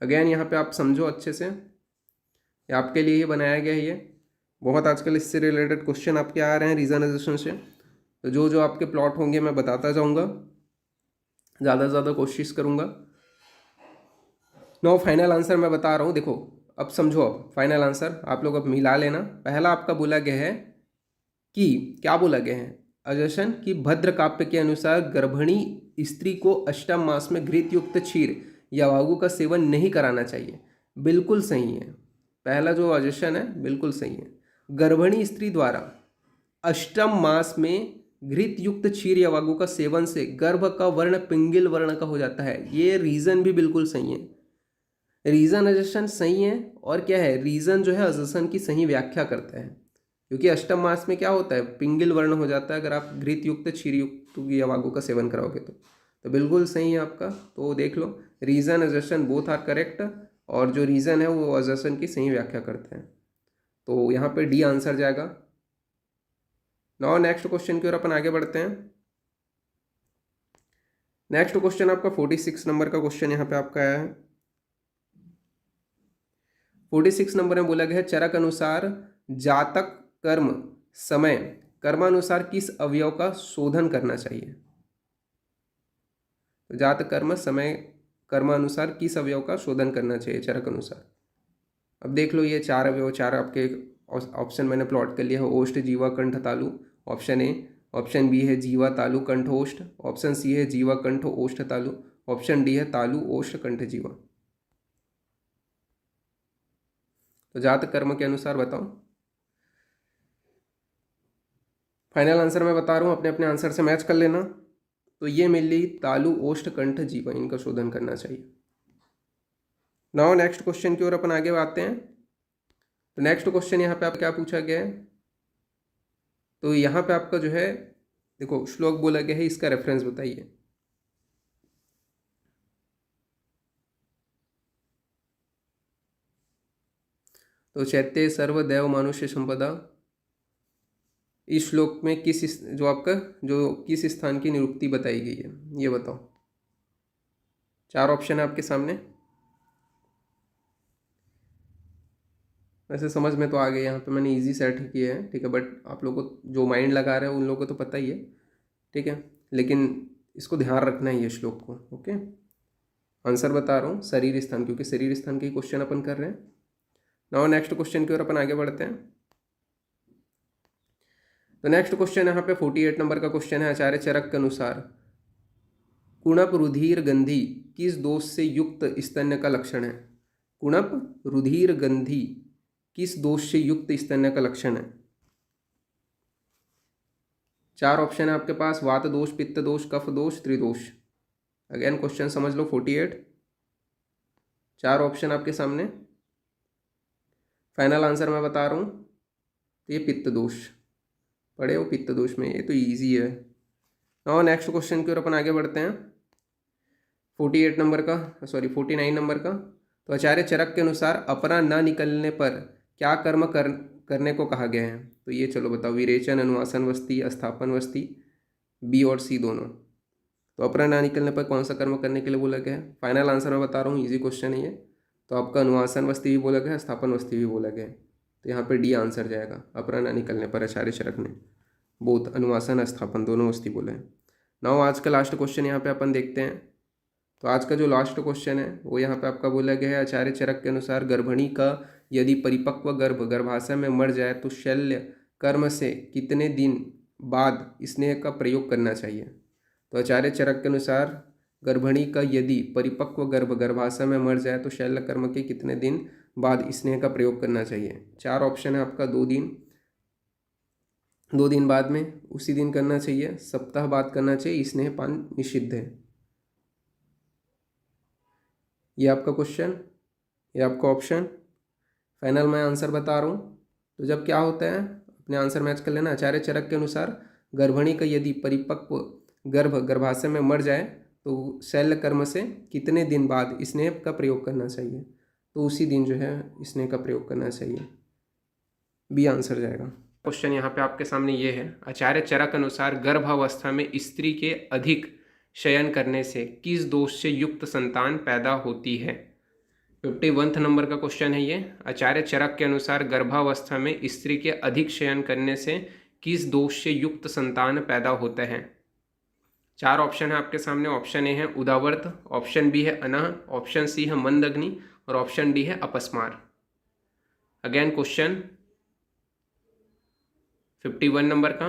अगेन यहाँ पे आप समझो अच्छे से, ये आपके लिए ही बनाया गया है। ये बहुत आजकल इससे रिलेटेड क्वेश्चन आपके आ रहे हैं रीजन अजेशन से। तो जो जो आपके प्लॉट होंगे मैं बताता जाऊँगा, ज़्यादा से ज़्यादा कोशिश करूँगा। नो फाइनल आंसर मैं बता रहा हूँ, देखो अब समझो। अब फाइनल आंसर आप लोग अब मिला लेना। पहला आपका बोला गया है कि क्या बोला गया है, अजेशन कि भद्र काव्य के अनुसार गर्भिणी स्त्री को अष्टम मास में घृत युक्त क्षीर या वागु का सेवन नहीं कराना चाहिए। बिल्कुल सही है, पहला जो अजेशन है बिल्कुल सही है। गर्भिणी स्त्री द्वारा अष्टम मास में घृत युक्त क्षीर या वागु का सेवन से गर्भ का वर्ण पिंगल वर्ण का हो जाता है। ये रीजन भी बिल्कुल सही है, रीजन अजेशन सही है। और क्या है, रीजन जो है अजेशन की सही व्याख्या करता है, क्योंकि अष्टम मास में क्या होता है, पिंगल वर्ण हो जाता है अगर आप घृत युक्त क्षीर युक्त या वागु का सेवन कराओगे तो बिल्कुल सही है आपका। तो देख लो, रीजन अजेशन बोथ आर करेक्ट, और जो रीजन है वो अजेशन की सही व्याख्या करते हैं। तो यहाँ पे डी आंसर जाएगा। नाउ नेक्स्ट क्वेश्चन की ओर अपन आगे बढ़ते हैं। नेक्स्ट क्वेश्चन आपका 46 नंबर का क्वेश्चन यहाँ पे आपका आया है। 46 नंबर में बोला गया है, चरक अनुसार जातक कर्म समय कर्मानुसार किस अवयव का शोधन करना चाहिए? तो जात कर्म समय कर्मानुसार किस अवयव का शोधन करना चाहिए चरक अनुसार? अब देख लो, ये 4 अवयव, 4 आपके ऑप्शन मैंने प्लॉट कर लिया है। ओष्ठ, जीवा, कंठ, तालु, ऑप्शन ए। ऑप्शन बी है जीवा, तालु, कंठ, ओष्ठ। ऑप्शन सी है जीवा, कंठ, ओष्ठ, तालु। ऑप्शन डी है तालु, ओष्ठ, कंठ, जीवा। तो जात कर्म के अनुसार बताओ। फाइनल आंसर मैं बता रहा हूँ, अपने अपने आंसर से मैच कर लेना। तो ये मेनली तालु, ओष्ठ, कंठ, जीवा, इनका शोधन करना चाहिए। नाउ नेक्स्ट क्वेश्चन की ओर अपन आगे बढ़ते हैं। तो नेक्स्ट क्वेश्चन यहाँ पे आप क्या पूछा गया है? तो यहाँ पे आपका जो है, देखो श्लोक बोला गया है, इसका रेफरेंस बताइए। तो चैत्य सर्वदैव मानुष्य संपदा, इस श्लोक में किस स्थान की निरुक्ति बताई गई है, ये बताओ। 4 ऑप्शन है आपके सामने। वैसे समझ में तो आ गया, यहाँ पे मैंने इजी सेट किया है, ठीक है, बट आप लोगों को जो माइंड लगा रहे हो उन लोगों को तो पता ही है, ठीक है, लेकिन इसको ध्यान रखना है ये श्लोक को। ओके, आंसर बता रहा हूँ, शरीर स्थान, क्योंकि शरीर स्थान के क्वेश्चन अपन कर रहे हैं। नाउ नेक्स्ट क्वेश्चन की ओर अपन आगे बढ़ते हैं। तो नेक्स्ट क्वेश्चन यहाँ पे 48 नंबर का क्वेश्चन है। आचार्य चरक के अनुसार कुणप रुधिर गंधी किस दोष से युक्त स्तन्य का लक्षण है? कुणप रुधिर गंधी किस दोष से युक्त स्तन्य का लक्षण है? 4 ऑप्शन है आपके पास, वात दोष, पित्त दोष, कफ दोष, त्रिदोष। अगेन क्वेश्चन समझ लो, 48, 4 ऑप्शन आपके सामने। फाइनल आंसर मैं बता रहा हूँ, तो ये पित्त दोष, पढ़े हो पित्त दोष में, ये तो इजी है। और नेक्स्ट क्वेश्चन की ओर अपन आगे बढ़ते हैं। 49 नंबर का। तो आचार्य चरक के अनुसार अपना न निकलने पर क्या कर्म करने को कहा गया है? तो ये चलो बताओ, विरेचन, अनुवासन वस्ती, अस्थापन वस्ती, बी और सी दोनों। तो अपना ना निकलने पर कौन सा कर्म करने के लिए बोला गया है? फाइनल आंसर मैं बता रहा हूँ, इजी क्वेश्चन है ये। तो आपका अनुवासन वस्ती भी बोला गया, स्थापन वस्ती भी बोला गया, तो यहाँ पे डी आंसर जाएगा। अपना ना निकलने पर आचार्य चरक ने बोथ अनुवासन स्थापन दोनों वस्ती बोले हैं। नाउ आज का लास्ट क्वेश्चन यहाँ पे अपन देखते हैं। तो आज का जो लास्ट क्वेश्चन है वो यहाँ पे आपका बोला गया है, आचार्य चरक के अनुसार गर्भिणी का यदि परिपक्व गर्भाशय में मर जाए तो शल्य कर्म से कितने दिन बाद स्नेह का प्रयोग करना चाहिए? तो आचार्य चरक के अनुसार गर्भिणी का यदि परिपक्व गर्भाशय में मर जाए तो शल्य कर्म के कितने दिन बाद स्नेह का प्रयोग करना चाहिए? 4 ऑप्शन है आपका, 2 दिन बाद में, उसी दिन करना चाहिए, सप्ताह बाद करना चाहिए, स्नेह पान निषिद्ध है। ये आपका क्वेश्चन, ये आपका ऑप्शन। फाइनल मैं आंसर बता रहा हूँ। तो जब क्या होता है, अपने आंसर मैच कर लेना। आचार्य चरक के अनुसार गर्भिणी का यदि परिपक्व गर्भाशय में मर जाए तो शल्य कर्म से कितने दिन बाद स्नेह का प्रयोग करना चाहिए? तो उसी दिन जो है स्नेह का प्रयोग करना चाहिए, बी आंसर जाएगा। क्वेश्चन यहाँ पे आपके सामने ये है, आचार्य चरक अनुसार गर्भावस्था में स्त्री के अधिक शयन करने से किस दोष से युक्त संतान पैदा होती है? 51 नंबर का क्वेश्चन है ये। आचार्य चरक के अनुसार गर्भावस्था में स्त्री के अधिक शयन करने से किस दोष से युक्त संतान पैदा होते हैं? 4 ऑप्शन है आपके सामने। ऑप्शन ए है उदावर्त, ऑप्शन बी है अनह, ऑप्शन सी है मंद अग्नि और ऑप्शन डी है अपस्मार। अगेन क्वेश्चन 51 नंबर का।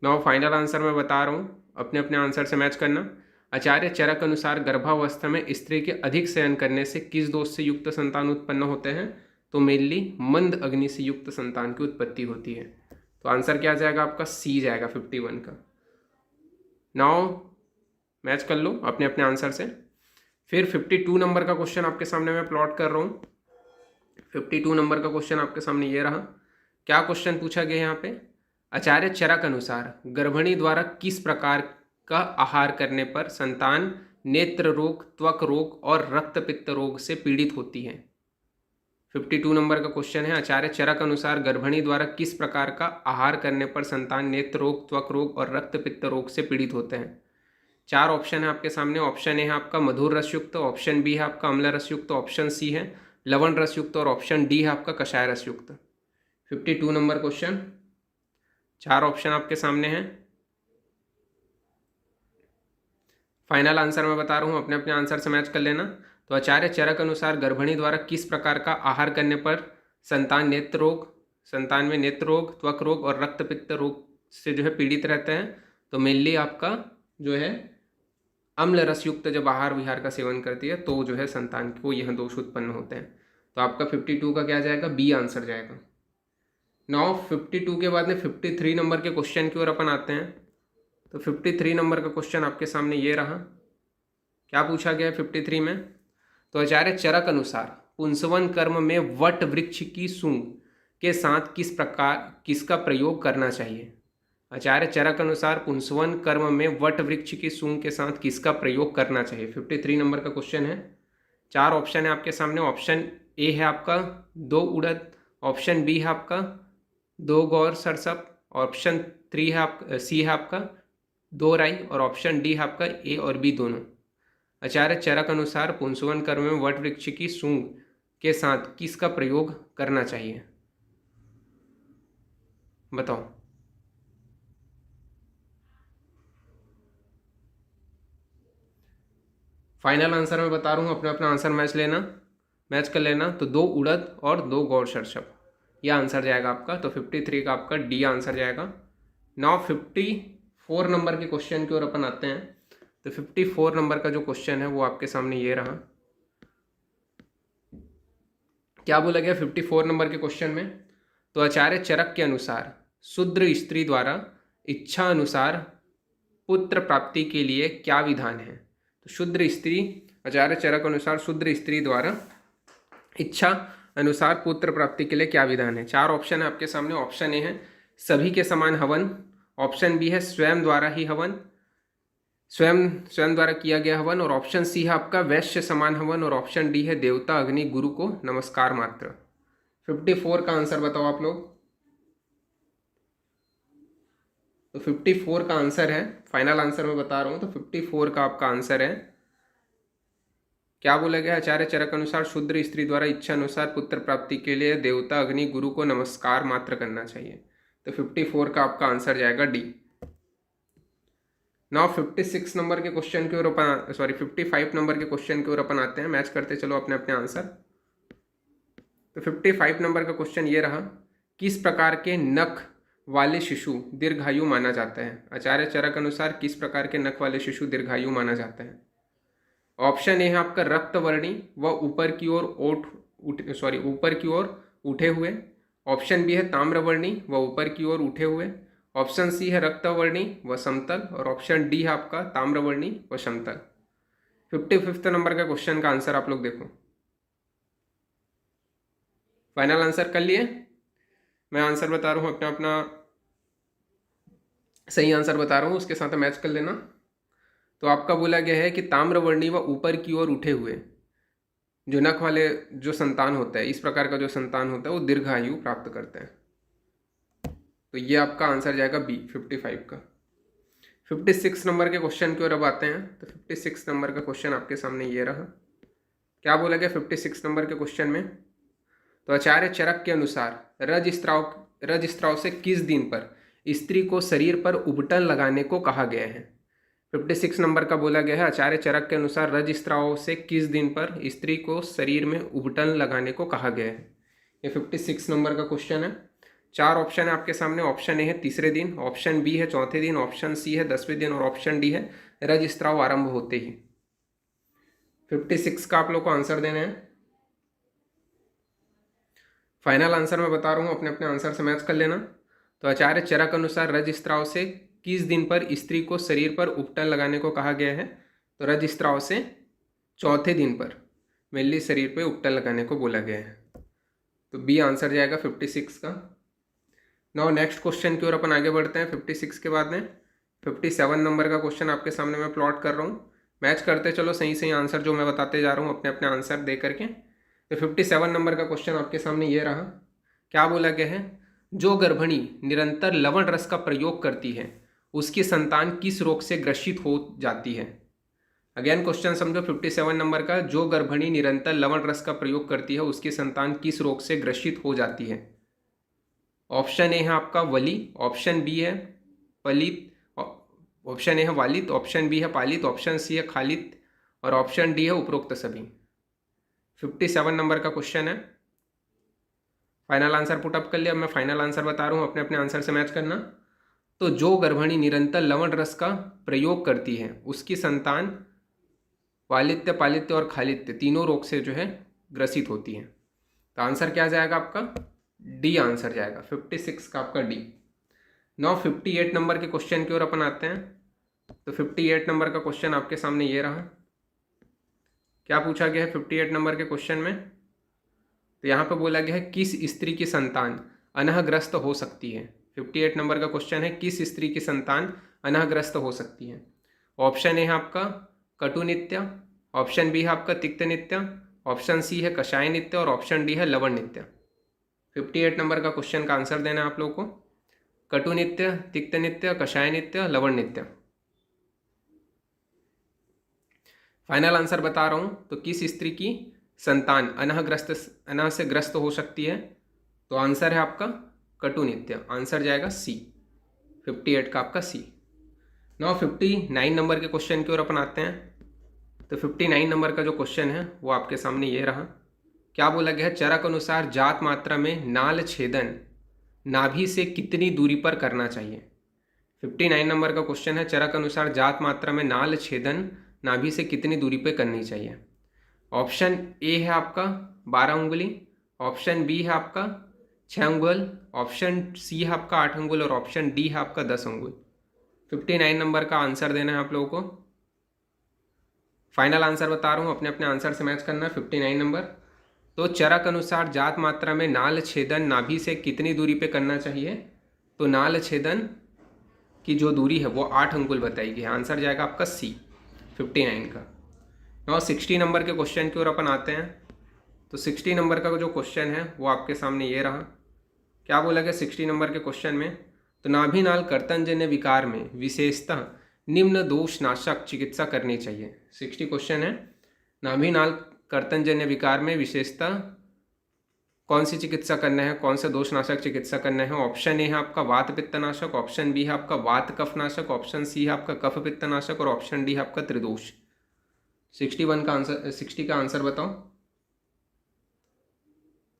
नाउ फाइनल आंसर मैं बता रहा हूँ, अपने अपने आंसर से मैच करना। आचार्य चरक अनुसार गर्भावस्था में स्त्री के अधिक शयन करने से किस दोष से युक्त संतान उत्पन्न होते हैं? तो मेनली मंद अग्नि से युक्त संतान की उत्पत्ति होती है। तो आंसर क्या जाएगा आपका? सी जाएगा 51 का। नाउ मैच कर लो अपने अपने आंसर से। फिर 52 नंबर का क्वेश्चन आपके सामने मैं प्लॉट कर रहा हूँ। 52 नंबर का क्वेश्चन आपके सामने ये रहा। क्या क्वेश्चन पूछा गया यहाँ पे? आचार्य चरक अनुसार गर्भिणी द्वारा किस प्रकार का आहार करने पर संतान नेत्र रोग, त्वक रोग और रक्तपित्त रोग से पीड़ित होती है? 52 नंबर का क्वेश्चन है, आचार्य चरक अनुसार गर्भिणी द्वारा किस प्रकार का आहार करने पर संतान नेत्र रोग, त्वक रोग और रक्तपित्त रोग से पीड़ित होते हैं? 4 ऑप्शन है आपके सामने। ऑप्शन ए है आपका मधुर रसयुक्त, ऑप्शन बी है आपका अम्ल रसयुक्त, ऑप्शन सी है लवण रसयुक्त और ऑप्शन डी है आपका कषाय रसयुक्त। 52 नंबर क्वेश्चन। 4 ऑप्शन आपके सामने हैं। फाइनल आंसर मैं बता रहा हूँ, अपने अपने आंसर से मैच कर लेना। तो आचार्य चरक अनुसार गर्भिणी द्वारा किस प्रकार का आहार करने पर संतान में नेत्र रोग, त्वक रोग और रक्तपित्त रोग से जो है पीड़ित रहते हैं? तो मेनली आपका जो है अम्ल रस युक्त जब आहार विहार का सेवन करती है तो जो है संतान को यह दोष उत्पन्न होते हैं। तो आपका 52 का क्या जाएगा? बी आंसर जाएगा। 52 के बाद में 53 नंबर के क्वेश्चन की ओर अपन आते हैं। तो 53 नंबर का क्वेश्चन आपके सामने ये रहा। क्या पूछा गया है 53 में? तो आचार्य चरक अनुसार पुंसवन कर्म में वट वृक्ष की सूंग के साथ किसका प्रयोग करना चाहिए? आचार्य चरक अनुसार पुंसवन कर्म में वट वृक्ष की सूंग के साथ किसका प्रयोग करना चाहिए? 53 नंबर का क्वेश्चन है। 4 ऑप्शन है आपके सामने। ऑप्शन ए है आपका 2 उड़द, ऑप्शन बी है आपका 2 गौर सरसप, ऑप्शन 3 है आपका सी है आपका 2 राई और ऑप्शन डी है आपका ए और बी दोनों। आचार्य चरक अनुसार पुंसवन कर्म में वट वृक्ष की सूंग के साथ किसका प्रयोग करना चाहिए? बताओ। फाइनल आंसर मैं बता रहा हूँ, अपना अपना आंसर मैच कर लेना। तो 2 उड़द और 2 गौर सरसप, यह आंसर जाएगा आपका। तो 53 का आपका डी आंसर जाएगा। नाउ 54 नंबर के क्वेश्चन की ओर अपन आते हैं। तो 54 नंबर का जो क्वेश्चन है वो आपके सामने ये रहा। क्या बोला गया 54 नंबर के क्वेश्चन में? तो आचार्य चरक के अनुसार शूद्र स्त्री द्वारा इच्छा अनुसार पुत्र प्राप्ति के लिए क्या विधान है? तो शूद्र स्त्री, आचार्य चरक अनुसार शूद्र स्त्री द्वारा इच्छा अनुसार पुत्र प्राप्ति के लिए क्या विधान है? 4 ऑप्शन है आपके सामने। ऑप्शन ए है सभी के समान हवन, ऑप्शन बी है स्वयं द्वारा ही हवन, स्वयं द्वारा किया गया हवन, और ऑप्शन सी है आपका वैश्य समान हवन, और ऑप्शन डी है देवता अग्नि गुरु को नमस्कार मात्र। 54 का आंसर बताओ आप लोग। तो 54 का आंसर है, फाइनल आंसर मैं बता रहा हूं। तो 54 का आपका आंसर है। क्या बोला गया? आचार्य चरक अनुसार शूद्र स्त्री द्वारा इच्छा अनुसार पुत्र प्राप्ति के लिए देवता अग्नि गुरु को नमस्कार मात्र करना चाहिए। तो 54 का आपका आंसर जाएगा डी। नाउ 56 नंबर के क्वेश्चन की ओर अपन 55 नंबर के क्वेश्चन की ओर अपन आते हैं। मैच करते चलो अपने अपने आंसर। तो 55 नंबर का क्वेश्चन ये रहा। किस प्रकार के नख वाले शिशु दीर्घायु माना जाता है? आचार्य चरक अनुसार किस प्रकार के नख वाले शिशु दीर्घायु माना जाता है? ऑप्शन ए है आपका रक्तवर्णी व ऊपर की ओर उठे हुए, ऑप्शन बी है ताम्रवर्णी व ऊपर की ओर उठे हुए, ऑप्शन सी है रक्तवर्णी व समतल, और ऑप्शन डी है आपका ताम्रवर्णी व समतल। 55 नंबर का क्वेश्चन का आंसर आप लोग देखो। फाइनल आंसर कर लिए? मैं आंसर बता रहा हूँ, अपना अपना सही आंसर बता रहा हूँ, उसके साथ मैच कर लेना। तो आपका बोला गया है कि ताम्रवर्णी व ऊपर की ओर उठे हुए जो नख वाले जो संतान होता है, इस प्रकार का जो संतान होता है वो दीर्घायु प्राप्त करते हैं। तो ये आपका आंसर जाएगा बी 55 का। 56 नंबर के क्वेश्चन की ओर अब आते हैं। तो 56 नंबर का क्वेश्चन आपके सामने ये रहा। क्या बोला गया 56 नंबर के क्वेश्चन में? तो आचार्य चरक के अनुसार रजस्त्राव से किस दिन पर स्त्री को शरीर पर उबटन लगाने को कहा गया है? 56 नंबर का बोला गया है आचार्य चरक के अनुसार रजस्त्राव से किस दिन पर स्त्री को शरीर में उबटन लगाने को कहा गया है? ये 56 नंबर का क्वेश्चन है। 4 ऑप्शन है आपके सामने। ऑप्शन ए है तीसरे दिन, ऑप्शन बी है चौथे दिन, ऑप्शन सी है 10वें दिन, और ऑप्शन डी है रजस्त्राव आरंभ होते ही। 56 का आप लोग को आंसर देना है। फाइनल आंसर मैं बता रहा हूँ, अपने अपने आंसर से मैच कर लेना। तो आचार्य चरक अनुसार रजस्त्राव से किस दिन पर स्त्री को शरीर पर उपटन लगाने को कहा गया है? तो रजस्त्राव से चौथे दिन पर मेनली शरीर पर उपटन लगाने को बोला गया है। तो बी आंसर जाएगा 56 का। नाउ नेक्स्ट क्वेश्चन की ओर अपन आगे बढ़ते हैं। 56 के बाद में 57 नंबर का क्वेश्चन आपके सामने मैं प्लॉट कर रहा हूँ। मैच करते चलो सही सही आंसर जो मैं बताते जा रहा हूँ अपने अपने आंसर दे करके। तो 57 नंबर का क्वेश्चन आपके सामने ये रहा। क्या बोला गया है? जो गर्भिणी निरंतर लवण रस का प्रयोग करती है उसकी संतान किस रोग से ग्रसित हो जाती है? अगेन क्वेश्चन समझो 57 नंबर का। जो गर्भिणी निरंतर लवण रस का प्रयोग करती है उसकी संतान किस रोग से ग्रसित हो जाती है? ऑप्शन ए है आपका वली, ऑप्शन बी है पलित, ऑप्शन ए है वालिद, ऑप्शन बी है पालित, ऑप्शन सी है खालिद और ऑप्शन डी है उपरोक्त सभी। 57 नंबर का क्वेश्चन है। फाइनल आंसर पुटअप कर लिया। अब मैं फाइनल आंसर बता रहा हूँ, अपने अपने आंसर से मैच करना। तो जो गर्भिणी निरंतर लवण रस का प्रयोग करती है उसकी संतान वालित्य, पालित्य और खालित्य तीनों रोग से जो है ग्रसित होती है। तो आंसर क्या जाएगा आपका? डी आंसर जाएगा, 56 का आपका डी। नाउ 58 नंबर के क्वेश्चन की ओर अपन आते हैं। तो 58 नंबर का क्वेश्चन आपके सामने ये रहा। क्या पूछा गया है 58 नंबर के क्वेश्चन में? तो यहाँ पे बोला गया है किस स्त्री की संतान अनहग्रस्त हो सकती है। 58 नंबर का क्वेश्चन है किस स्त्री की संतान अनहग्रस्त हो सकती है। ऑप्शन ए है आपका कटु नित्य, ऑप्शन बी है आपका तिक्त नित्य, ऑप्शन सी है कषाय नित्य और ऑप्शन डी है लवण नित्य। 58 नंबर का क्वेश्चन का आंसर देना है आप लोगों को। कटु नित्य, तिक्त नित्य, कषाय नित्य, लवण नित्य। फाइनल आंसर बता रहा हूँ। तो किस स्त्री की संतान अनह से ग्रस्त हो सकती है? तो आंसर है आपका कटु नित्य, आंसर जाएगा सी, 58 का आपका सी। नाउ 59 नंबर के क्वेश्चन की ओर अपन आते हैं। तो 59 नंबर का जो क्वेश्चन है वो आपके सामने ये रहा। क्या बोला गया है? चरक अनुसार जात मात्रा में नाल छेदन नाभि से कितनी दूरी पर करना चाहिए। 59 नंबर का क्वेश्चन है चरक अनुसार जात मात्रा में नाल छेदन नाभि से कितनी दूरी पर करनी चाहिए। ऑप्शन ए है आपका 12 उंगली, ऑप्शन बी है आपका 6 अंगुल, ऑप्शन सी है आपका 8 अंगुल और ऑप्शन डी है आपका 10 अंगुल। 59 नंबर का आंसर देना है आप लोगों को। फाइनल आंसर बता रहा हूँ, अपने अपने आंसर से मैच करना है। 59 नंबर। तो चरक अनुसार जात मात्रा में नाल छेदन नाभि से कितनी दूरी पे करना चाहिए? तो नाल छेदन की जो दूरी है वो 8 अंगुल बताएगी। आंसर जाएगा आपका सी, 59 का। नाउ 60 नंबर के क्वेश्चन की ओर अपन आते हैं। तो 60 नंबर का जो क्वेश्चन है वो आपके सामने ये रहा। क्या बोला गया 60 नंबर के क्वेश्चन में? तो नाभिनाल कर्तनजन्य विकार में विशेषतः निम्न दोष नाशक चिकित्सा करनी चाहिए। 60 क्वेश्चन है। नाभिनाल कर्तनजन्य विकार में विशेषतः कौन सी चिकित्सा करना है, कौन से दोषनाशक चिकित्सा करना है। ऑप्शन ए है आपका वात पित्तनाशक, ऑप्शन बी है आपका वात कफनाशक, ऑप्शन सी है आपका कफ पित्तनाशक और ऑप्शन डी है आपका त्रिदोष। 61 का आंसर, 60 का आंसर बताओ।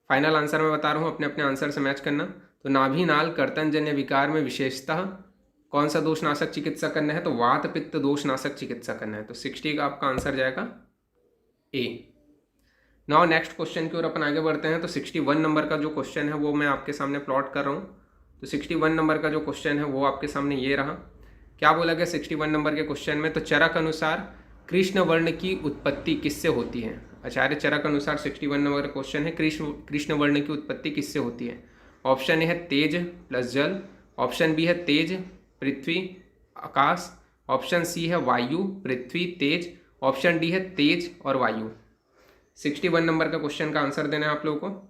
फाइनल आंसर मैं बता रहा हूँ, अपने अपने आंसर से मैच करना। तो नाभिनाल कर्तनजन्य विकार में विशेषतः कौन सा दोषनाशक चिकित्सा करना है? तो वात पित्त दोषनाशक चिकित्सा करना है। तो 60 का आपका आंसर जाएगा ए। नाउ नेक्स्ट क्वेश्चन की ओर अपन आगे बढ़ते हैं। तो 61 नंबर का जो क्वेश्चन है वो मैं आपके सामने प्लॉट कर रहा हूँ। तो 61 नंबर का जो क्वेश्चन है वो आपके सामने ये रहा। क्या बोला गया 61 नंबर के क्वेश्चन में? तो चरक अनुसार कृष्ण वर्ण की उत्पत्ति किससे होती है? आचार्य चरक अनुसार 61 नंबर का क्वेश्चन है कृष्ण वर्ण की उत्पत्ति किससे होती है। ऑप्शन ए है तेज प्लस जल, ऑप्शन बी है तेज पृथ्वी आकाश, ऑप्शन सी है वायु पृथ्वी तेज, ऑप्शन डी है तेज और वायु। 61 नंबर का क्वेश्चन का आंसर देना है आप लोगों को।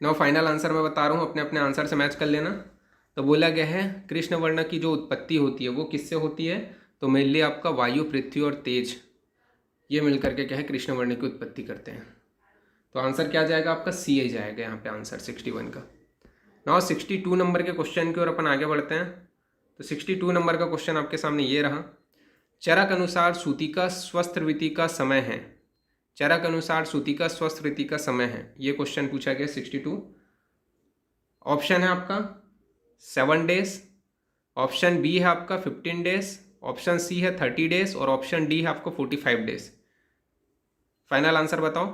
नाउ फाइनल आंसर मैं बता रहा हूँ, अपने अपने आंसर से मैच कर लेना। तो बोला गया है कृष्ण वर्ण की जो उत्पत्ति होती है वो किससे होती है? तो मेनली आपका वायु पृथ्वी और तेज ये मिलकर के क्या है कृष्ण वर्ण की उत्पत्ति करते हैं। तो आंसर क्या जाएगा आपका? सी ए जाएगा यहाँ पे आंसर 61 का। नाउ 62 नंबर के क्वेश्चन की ओर अपन आगे बढ़ते हैं। तो 62 नंबर का क्वेश्चन आपके सामने ये रहा। चरक अनुसार सूतिका स्वस्थ ऋतु का समय है। चरक अनुसार सूतिका स्वस्थ ऋतु का समय है, ये क्वेश्चन पूछा गया 62। ऑप्शन है आपका 7 डेज, ऑप्शन बी है आपका 15 डेज, ऑप्शन सी है 30 डेज और ऑप्शन डी है आपको 45 डेज। फाइनल आंसर बताओ।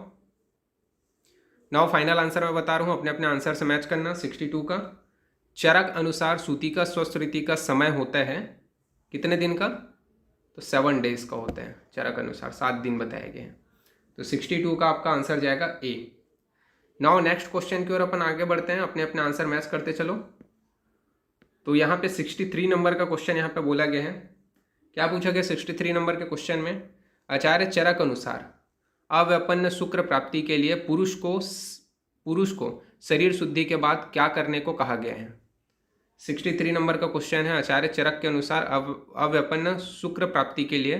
नाउ फाइनल आंसर मैं बता रहा हूँ, अपने अपने आंसर से मैच करना। 62 का चरक अनुसार सूतिका स्वस्थ ऋतु का समय होता है कितने दिन का? तो 7 डेज का होता है चरक अनुसार, 7 दिन बताए गए हैं। तो 62 का आपका आंसर जाएगा ए। नाउ नेक्स्ट क्वेश्चन की ओर अपन आगे बढ़ते हैं, अपने अपने आंसर मैच करते चलो। तो यहाँ पे 63 नंबर का क्वेश्चन यहाँ पे बोला गया है। क्या पूछा गया 63 नंबर के क्वेश्चन में? आचार्य चरक अनुसार अव्यपन्न शुक्र प्राप्ति के लिए पुरुष को शरीर शुद्धि के बाद क्या करने को कहा गया है। 63 नंबर का क्वेश्चन है। आचार्य चरक के अनुसार अव्यपन्न शुक्र प्राप्ति के लिए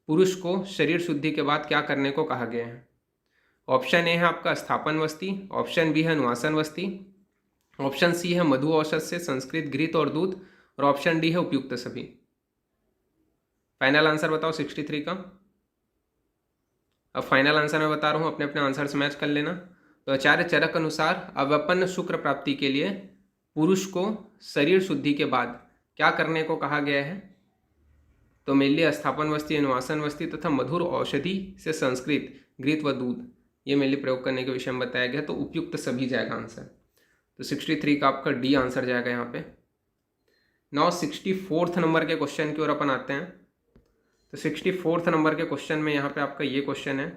पुरुष को शरीर शुद्धि के बाद क्या करने को कहा गया है। ऑप्शन ए है आपका स्थापन वस्ती, ऑप्शन बी है अनुवासन वस्ती, ऑप्शन सी है मधु औषध से संस्कृत घृत और दूध, और ऑप्शन डी है उपयुक्त सभी। फाइनल आंसर बताओ 63 का। अब फाइनल आंसर मैं बता रहा हूँ, अपने अपने आंसर से मैच कर लेना। तो आचार्य चरक अनुसार अव्यपन्न शुक्र प्राप्ति के लिए पुरुष को शरीर शुद्धि के बाद क्या करने को कहा गया है? तो मेनली स्थापन वस्ती, अनुवासन वस्ती तथा मधुर औषधि से संस्कृत घृत व दूध, ये मेनली प्रयोग करने के विषय में बताया गया। तो उपयुक्त सभी जाएगा आंसर। तो 63 का आपका डी आंसर जाएगा यहाँ पे। नाउ 64 नंबर के क्वेश्चन की ओर अपन आते हैं। तो 64 नंबर के क्वेश्चन में यहाँ पे आपका ये क्वेश्चन है,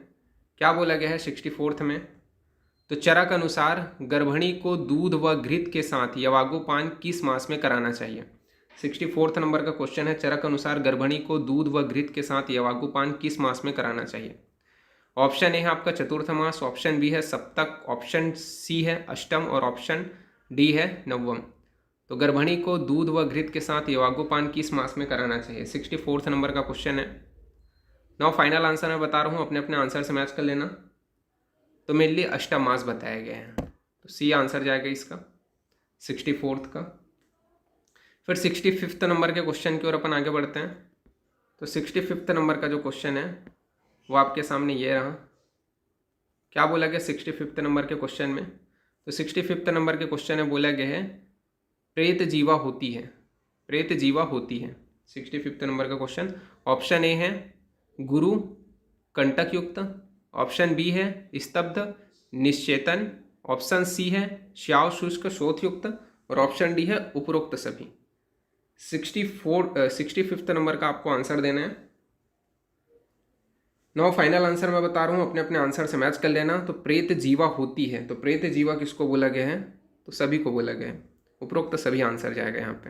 क्या बोला गया है 64 में? तो चरक अनुसार गर्भिणी को दूध व घृत के साथ यवागुपान किस मास में कराना चाहिए? 64 नंबर का क्वेश्चन है, चरक अनुसार गर्भिणी को दूध व घृत के साथ यवागुपान किस मास में कराना चाहिए? ऑप्शन ए है आपका चतुर्थ मास, ऑप्शन बी है सप्तक, ऑप्शन सी है अष्टम और ऑप्शन डी है नवम। तो गर्भिणी को दूध व घृत के साथ यवागुपान किस मास में कराना चाहिए? 64 नंबर का क्वेश्चन है। नाउ फाइनल आंसर मैं बता रहा हूँ, अपने अपने आंसर से मैच कर लेना। तो मेनली अष्टम मास बताया गया है, तो सी आंसर जाएगा इसका 64 का। फिर 65 नंबर के क्वेश्चन की ओर अपन आगे बढ़ते हैं। तो 65 नंबर का जो क्वेश्चन है वो आपके सामने ये रहा। क्या बोला गया 65 नंबर के क्वेश्चन में? तो 65 नंबर के क्वेश्चन में बोला गया है प्रेत जीवा होती है, प्रेत जीवा होती है। 65 नंबर का क्वेश्चन। ऑप्शन ए है गुरु कंटक युक्त, ऑप्शन बी है स्तब्ध निश्चेतन, ऑप्शन सी है श्याव शुष्क शोथ युक्त, और ऑप्शन डी है उपरोक्त सभी। 65 नंबर का आपको आंसर देना है। नाउ फाइनल आंसर मैं बता रहा हूँ, अपने अपने आंसर से मैच कर लेना। तो प्रेत जीवा होती है, तो प्रेत जीवा किसको बोला गया है? तो सभी को बोला गया है। उपरोक्त सभी आंसर जाएगा यहाँ पे।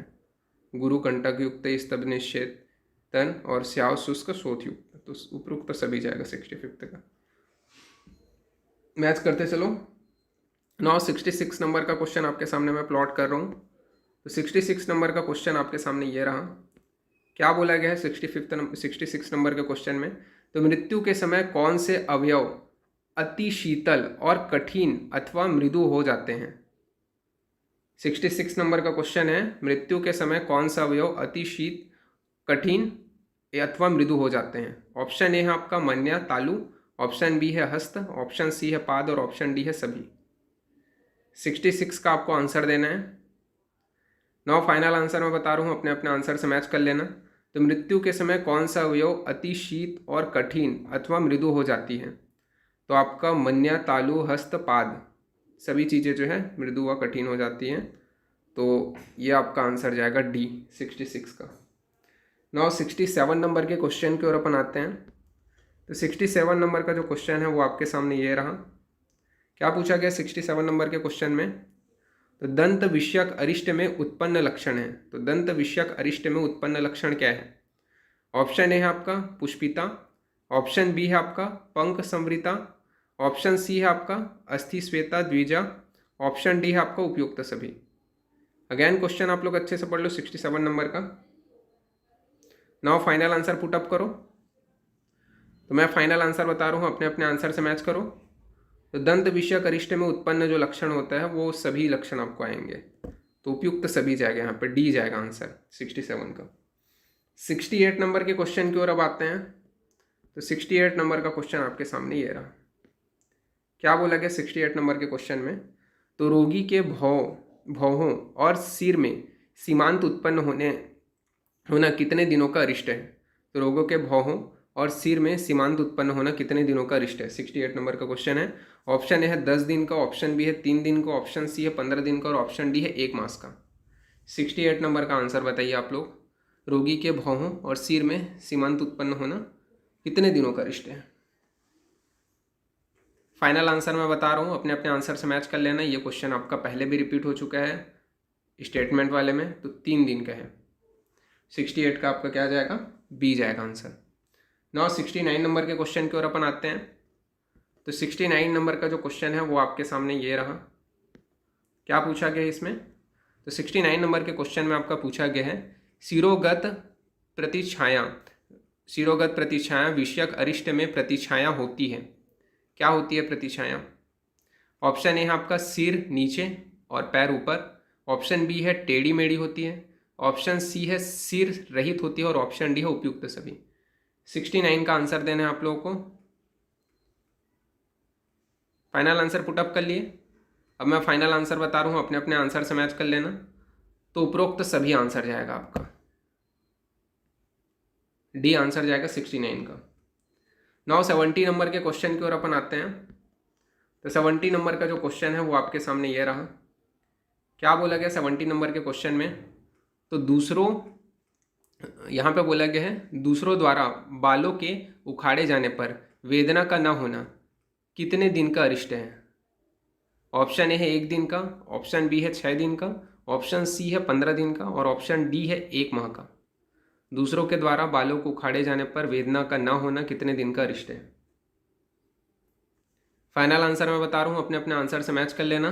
गुरु कंटक युक्त, स्तब्ध निश्चेतन और श्याव शुष्क शोथ युक्त, तो उपरोक्त सभी जाएगा 65 का। मैच करते चलो। नाउ 66 नंबर का क्वेश्चन आपके सामने मैं प्लॉट कर रहा हूँ। तो 66 नंबर का क्वेश्चन आपके सामने ये रहा। क्या बोला गया है 66 नंबर के क्वेश्चन में? तो मृत्यु के समय कौन से अवयव अति शीतल और कठिन अथवा मृदु हो जाते हैं? 66 नंबर का क्वेश्चन है, मृत्यु के समय कौन सा अवयव अति शीत, कठिन अथवा मृदु हो जाते हैं? ऑप्शन ए है आपका मन्या तालु, ऑप्शन बी है हस्त, ऑप्शन सी है पाद और ऑप्शन डी है सभी। 66 का आपको आंसर देना है। नाउ फाइनल आंसर मैं बता रहा हूँ, अपने अपने आंसर से मैच कर लेना। तो मृत्यु के समय कौन सा अवयव अति शीत और कठिन अथवा मृदु हो जाती है? तो आपका मन्या तालु हस्त पाद सभी चीज़ें जो है मृदु व कठिन हो जाती हैं। तो ये आपका आंसर जाएगा डी 66 का। नाउ 67 नंबर के क्वेश्चन की ओर अपन आते हैं। तो 67 नंबर का जो क्वेश्चन है वो आपके सामने ये रहा। क्या पूछा गया 67 नंबर के क्वेश्चन में? तो दंत विषयक अरिष्ट में उत्पन्न लक्षण है। तो दंत विषयक अरिष्ट में उत्पन्न लक्षण क्या है? ऑप्शन ए है आपका पुष्पिता, ऑप्शन बी है आपका पंख संवृता, ऑप्शन सी है आपका अस्थि श्वेता द्विजा, ऑप्शन डी है आपका उपयुक्त सभी। अगेन क्वेश्चन आप लोग अच्छे से पढ़ लो 67 नंबर का। Now final answer put up करो। तो मैं फाइनल आंसर बता रहा हूँ, अपने अपने आंसर से मैच करो। तो दंत विषयक अरिष्ट में उत्पन्न जो लक्षण होता है वो सभी लक्षण आपको आएंगे। तो उपयुक्त सभी जाएगा, यहाँ पे डी जाएगा आंसर 67 का। 68 नंबर के क्वेश्चन की ओर अब आते हैं। तो 68 नंबर का क्वेश्चन आपके सामने ये रहा। क्या बोला गया 68 नंबर के क्वेश्चन में? तो रोगी के भौहों और सिर में सीमांत उत्पन्न होना कितने दिनों का अरिष्ट है? तो रोगों के भौहों और सिर में सीमांत उत्पन्न होना कितने दिनों का अरिष्ट है? 68 नंबर का क्वेश्चन है। ऑप्शन ए है 10 दिन का, ऑप्शन बी है 3 दिन का, ऑप्शन सी है 15 दिन का और ऑप्शन डी है 1 मास का। 68 नंबर का आंसर बताइए आप लोग। रोगी के भौहों और सिर में सीमांत उत्पन्न होना कितने दिनों का अरिष्ट है? फाइनल आंसर मैं बता रहा हूँ, अपने अपने आंसर से मैच कर लेना। ये क्वेश्चन आपका पहले भी रिपीट हो चुका है स्टेटमेंट वाले में। तो 3 दिन का है। 68 का आपका क्या जाएगा? बी जाएगा आंसर। नाउ 69 नंबर के क्वेश्चन की ओर अपन आते हैं। तो 69 नंबर का जो क्वेश्चन है वो आपके सामने ये रहा। क्या पूछा गया है इसमें? तो 69 नंबर के क्वेश्चन में आपका पूछा गया है शिरोगत प्रतिछाया विषयक अरिष्ट में प्रतिछाया होती है। क्या होती है प्रतिछाया? ऑप्शन ए है आपका सिर नीचे और पैर ऊपर, ऑप्शन बी है टेढ़ी मेढ़ी होती है, ऑप्शन सी है सिर रहित होती है और ऑप्शन डी है उपयुक्त सभी। 69 का आंसर देना है आप लोगों को। फाइनल आंसर पुटअप कर लिए। अब मैं फाइनल आंसर बता रहा हूँ, अपने अपने आंसर से मैच कर लेना। तो उपरोक्त सभी आंसर जाएगा आपका, डी आंसर जाएगा 69 का। 70 नंबर के क्वेश्चन की ओर अपन आते हैं। तो 70 नंबर का जो क्वेश्चन है वो आपके सामने ये रहा। क्या बोला गया 70 नंबर के क्वेश्चन में? तो दूसरों, यहाँ पे बोला गया है दूसरों द्वारा बालों के उखाड़े जाने पर वेदना का न होना कितने दिन का अरिष्ट है? ऑप्शन ए है 1 दिन का, ऑप्शन बी है 6 दिन का, ऑप्शन सी है 15 दिन का और ऑप्शन डी है 1 माह का। दूसरों के द्वारा बालों को उखाड़े जाने पर वेदना का न होना कितने दिन का अरिष्ट है? फाइनल आंसर मैं बता रहा हूँ, अपने अपने आंसर से मैच कर लेना।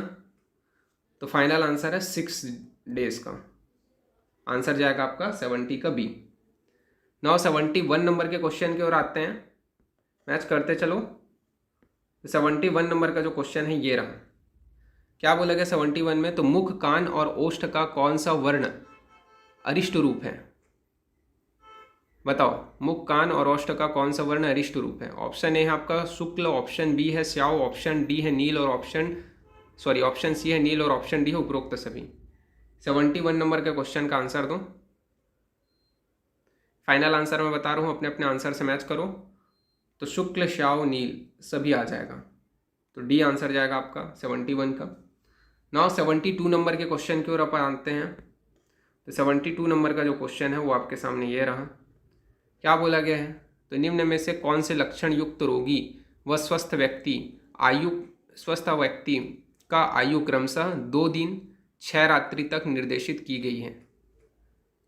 तो फाइनल आंसर है 6 डेज का। आंसर जाएगा आपका 70 का बी। 71 नंबर के क्वेश्चन की ओर आते हैं, मैच करते चलो। 71 नंबर का जो क्वेश्चन है ये रहा। क्या बोला गया 71 में? तो मुख, कान और ओष्ठ का कौन सा वर्ण अरिष्ट रूप है? बताओ, मुख, कान और ओष्ठ का कौन सा वर्ण अरिष्ट रूप है? ऑप्शन ए है आपका शुक्ल, ऑप्शन बी है स्याव, ऑप्शन डी है नील और ऑप्शन सी है नील और ऑप्शन डी है उपरोक्त सभी। 71 नंबर के क्वेश्चन का आंसर दो। फाइनल आंसर मैं बता रहा हूँ, अपने अपने आंसर से मैच करो। तो शुक्ल, श्याव, नील सभी आ जाएगा। तो डी आंसर जाएगा आपका 71 का। 72 नंबर के क्वेश्चन की ओर अपन आते हैं। तो 72 नंबर का जो क्वेश्चन है वो आपके सामने ये रहा। क्या बोला गया है? तो निम्न में से कौन से लक्षण युक्त रोगी व स्वस्थ व्यक्ति का आयु क्रमशः 2 दिन 6 रात्रि तक निर्देशित की गई है?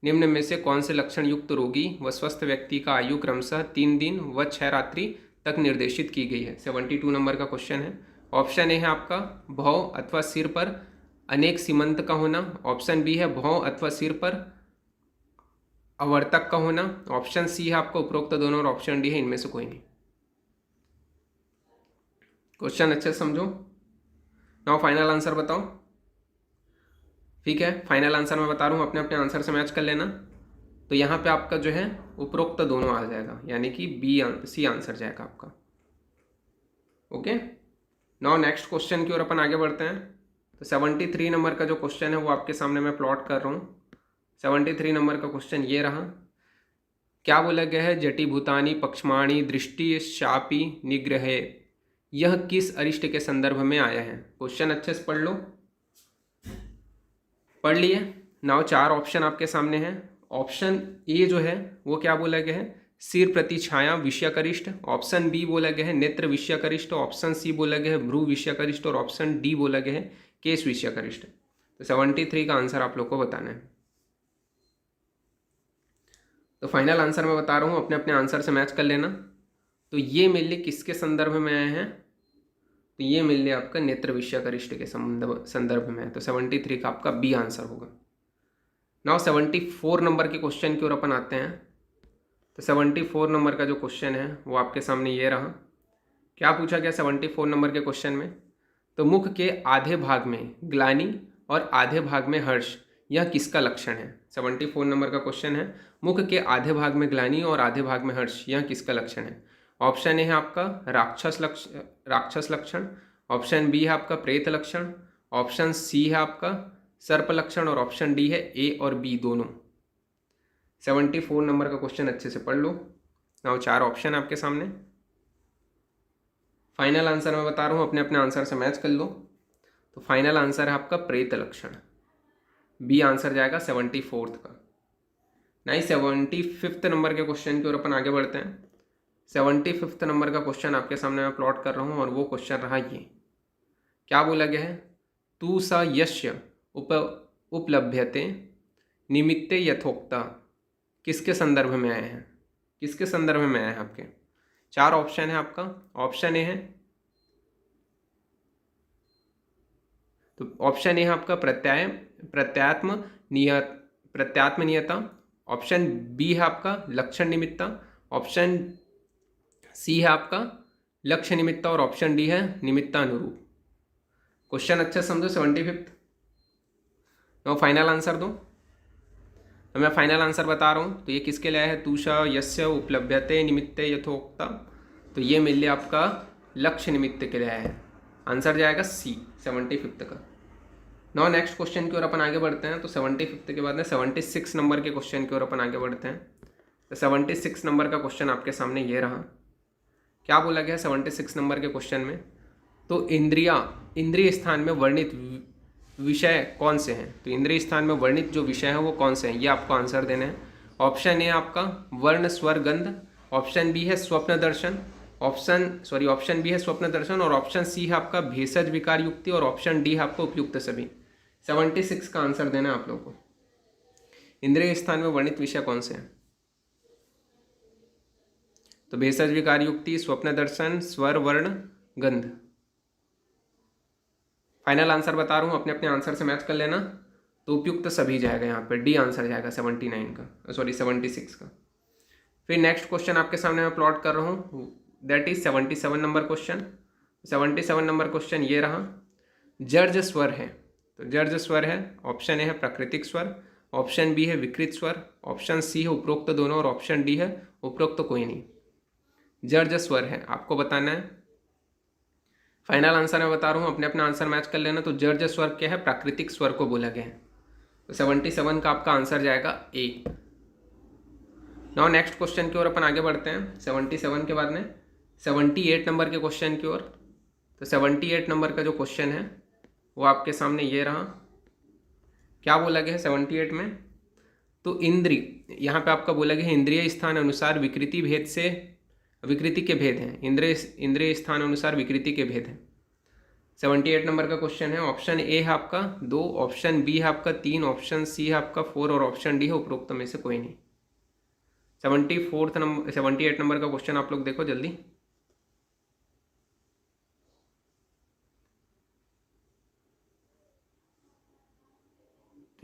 निम्न में से कौन से लक्षण युक्त रोगी व स्वस्थ व्यक्ति का आयु क्रमशः 3 दिन व 6 रात्रि तक निर्देशित की गई है? 72 नंबर का क्वेश्चन है। ऑप्शन ए है आपका भौं अथवा सिर पर अनेक सीमंत का होना, ऑप्शन बी है भौं अथवा सिर पर अवर्तक का होना, ऑप्शन सी है आपका उपरोक्त दोनों और ऑप्शन डी है इनमें से कोई नहीं। क्वेश्चन अच्छे से समझो। नाउ फाइनल आंसर बताओ। ठीक है, फाइनल आंसर मैं बता रहा हूँ, अपने अपने आंसर से मैच कर लेना। तो यहाँ पे आपका जो है उपरोक्त दोनों आ जाएगा, यानी कि सी आंसर जाएगा आपका। ओके, नाउ नेक्स्ट क्वेश्चन की ओर अपन आगे बढ़ते हैं। तो 73 नंबर का जो क्वेश्चन है वो आपके सामने मैं प्लॉट कर रहा हूँ। 73 नंबर का क्वेश्चन ये रहा। क्या बोला गया है? जटी भूतानी पक्षमाणी दृष्टि शापी निग्रह, यह किस अरिष्ट के संदर्भ में आया है? क्वेश्चन अच्छे से पढ़ लो। पढ़ लिए? नाउ 4 ऑप्शन आपके सामने हैं। ऑप्शन ए जो है वो क्या बोला गया है? सिर प्रति छाया विषयकरिष्ठ, ऑप्शन बी बोला गया है नेत्र विषयकरिष्ठ, ऑप्शन सी बोला गया है भ्रू विषयकरिष्ठ और ऑप्शन डी बोला गया है केश विषयकरिष्ठ। तो 73 का आंसर आप लोग को बताना है। तो फाइनल आंसर मैं बता रहा हूँ, अपने अपने आंसर से मैच कर लेना। तो ये मेनली किसके संदर्भ में आए हैं? तो ये मेनली आपका नेत्र विषयकरिष्ठ के संदर्भ में है। तो 73 का आपका बी आंसर होगा। नाउ 74 नंबर के क्वेश्चन की ओर अपन आते हैं। तो 74 नंबर का जो क्वेश्चन है वो आपके सामने ये रहा। क्या पूछा गया 74 नंबर के क्वेश्चन में? तो मुख के आधे भाग में ग्लानि और आधे भाग में हर्ष, यह किसका लक्षण है? 74 नंबर का क्वेश्चन है, मुख के आधे भाग में ग्लानि और आधे भाग में हर्ष, यह किसका लक्षण है? ऑप्शन ए है आपका राक्षस लक्षण, ऑप्शन बी है आपका प्रेत लक्षण, ऑप्शन सी है आपका सर्प लक्षण और ऑप्शन डी है ए और बी दोनों। 74 नंबर का क्वेश्चन अच्छे से पढ़ लो। नाउ 4 ऑप्शन आपके सामने। फाइनल आंसर मैं बता रहा हूँ, अपने अपने आंसर से मैच कर लो। तो फाइनल आंसर है आपका प्रेत लक्षण, बी आंसर जाएगा 74 का। नहीं, 75 नंबर के क्वेश्चन की ओर अपन आगे बढ़ते हैं। 75 नंबर का क्वेश्चन आपके सामने मैं प्लॉट कर रहा हूँ और वो क्वेश्चन रहा ये। क्या बोला गया है? तू स यस्य उपलभ्यते निमित्ते यथोक्ता, किसके संदर्भ में आए हैं? किसके संदर्भ में आए हैं आपके? 4 ऑप्शन है आपका। ऑप्शन ए है, तो ऑप्शन ए है आपका प्रत्यात्म नियता, ऑप्शन बी है आपका लक्षण निमित्ता, ऑप्शन सी है आपका लक्ष्य निमित्त और ऑप्शन डी है निमित्तानुरूप। क्वेश्चन अच्छा समझो। 75। नो फाइनल आंसर दो। तो मैं फाइनल आंसर बता रहा हूँ। तो ये किसके लिए है? तुषा यस्य उपलभ्यते निमित्ते यथोक्ता। तो ये मेरे लिए आपका लक्ष्य निमित्त के लिए है। आंसर जाएगा सी 75 का। नो नेक्स्ट क्वेश्चन की ओर अपन आगे बढ़ते हैं। तो 75 के बाद में 76 नंबर के क्वेश्चन की ओर अपन आगे बढ़ते हैं। तो 76 नंबर का क्वेश्चन आपके सामने ये रहा। क्या बोला गया 76 नंबर के क्वेश्चन में? तो इंद्रिय स्थान में वर्णित विषय कौन से हैं? तो इंद्रिय स्थान में वर्णित जो विषय है वो कौन से हैं, ये आपको आंसर देना है। ऑप्शन ए आपका वर्ण स्वर गंध, ऑप्शन बी है स्वप्न दर्शन, ऑप्शन बी है स्वप्न दर्शन, और ऑप्शन सी है आपका भेषज विकार युक्ति, और ऑप्शन डी है आपका उपयुक्त सभी। 76 का आंसर देना है आप लोगों को। इंद्रिय स्थान में वर्णित विषय कौन से हैं? तो भेषज विकार युक्ति, स्वप्न दर्शन, स्वर, वर्ण, गंध। फाइनल आंसर बता रहा हूँ, अपने अपने आंसर से मैच कर लेना। तो उपयुक्त सभी जाएगा यहाँ पे, डी आंसर जाएगा 76 का। फिर नेक्स्ट क्वेश्चन आपके सामने मैं प्लॉट कर रहा हूँ, that is 77 number question. 77 number question ये रहा। जर्ज स्वर है। तो जर्ज स्वर है, ऑप्शन ए है प्राकृतिक स्वर, ऑप्शन बी है विकृत स्वर, ऑप्शन सी है उपरोक्त दोनों, और ऑप्शन डी है उपरोक्त कोई नहीं। जर्ज स्वर है, आपको बताना है। फाइनल आंसर मैं बता रहा हूँ, अपने अपना आंसर मैच कर लेना। तो जर्ज स्वर क्या है? प्राकृतिक स्वर को बोला गया है। तो 77 का आपका आंसर जाएगा ए। नाउ नेक्स्ट क्वेश्चन की ओर अपन आगे बढ़ते हैं। 77 के बाद में 78 नंबर के क्वेश्चन की ओर। तो 78 नंबर का जो क्वेश्चन है वो आपके सामने ये रहा। क्या बोला गया है 78 में? तो यहाँ पे आपका बोला गया है इंद्रिय स्थान अनुसार विकृति के भेद हैं। इंद्रिय स्थान अनुसार विकृति के भेद हैं। 78 नंबर का क्वेश्चन है। ऑप्शन ए है आपका 2, ऑप्शन बी है आपका 3, ऑप्शन सी है आपका 4, और ऑप्शन डी है उपरोक्त में से कोई नहीं। 78 नंबर का क्वेश्चन आप लोग देखो जल्दी।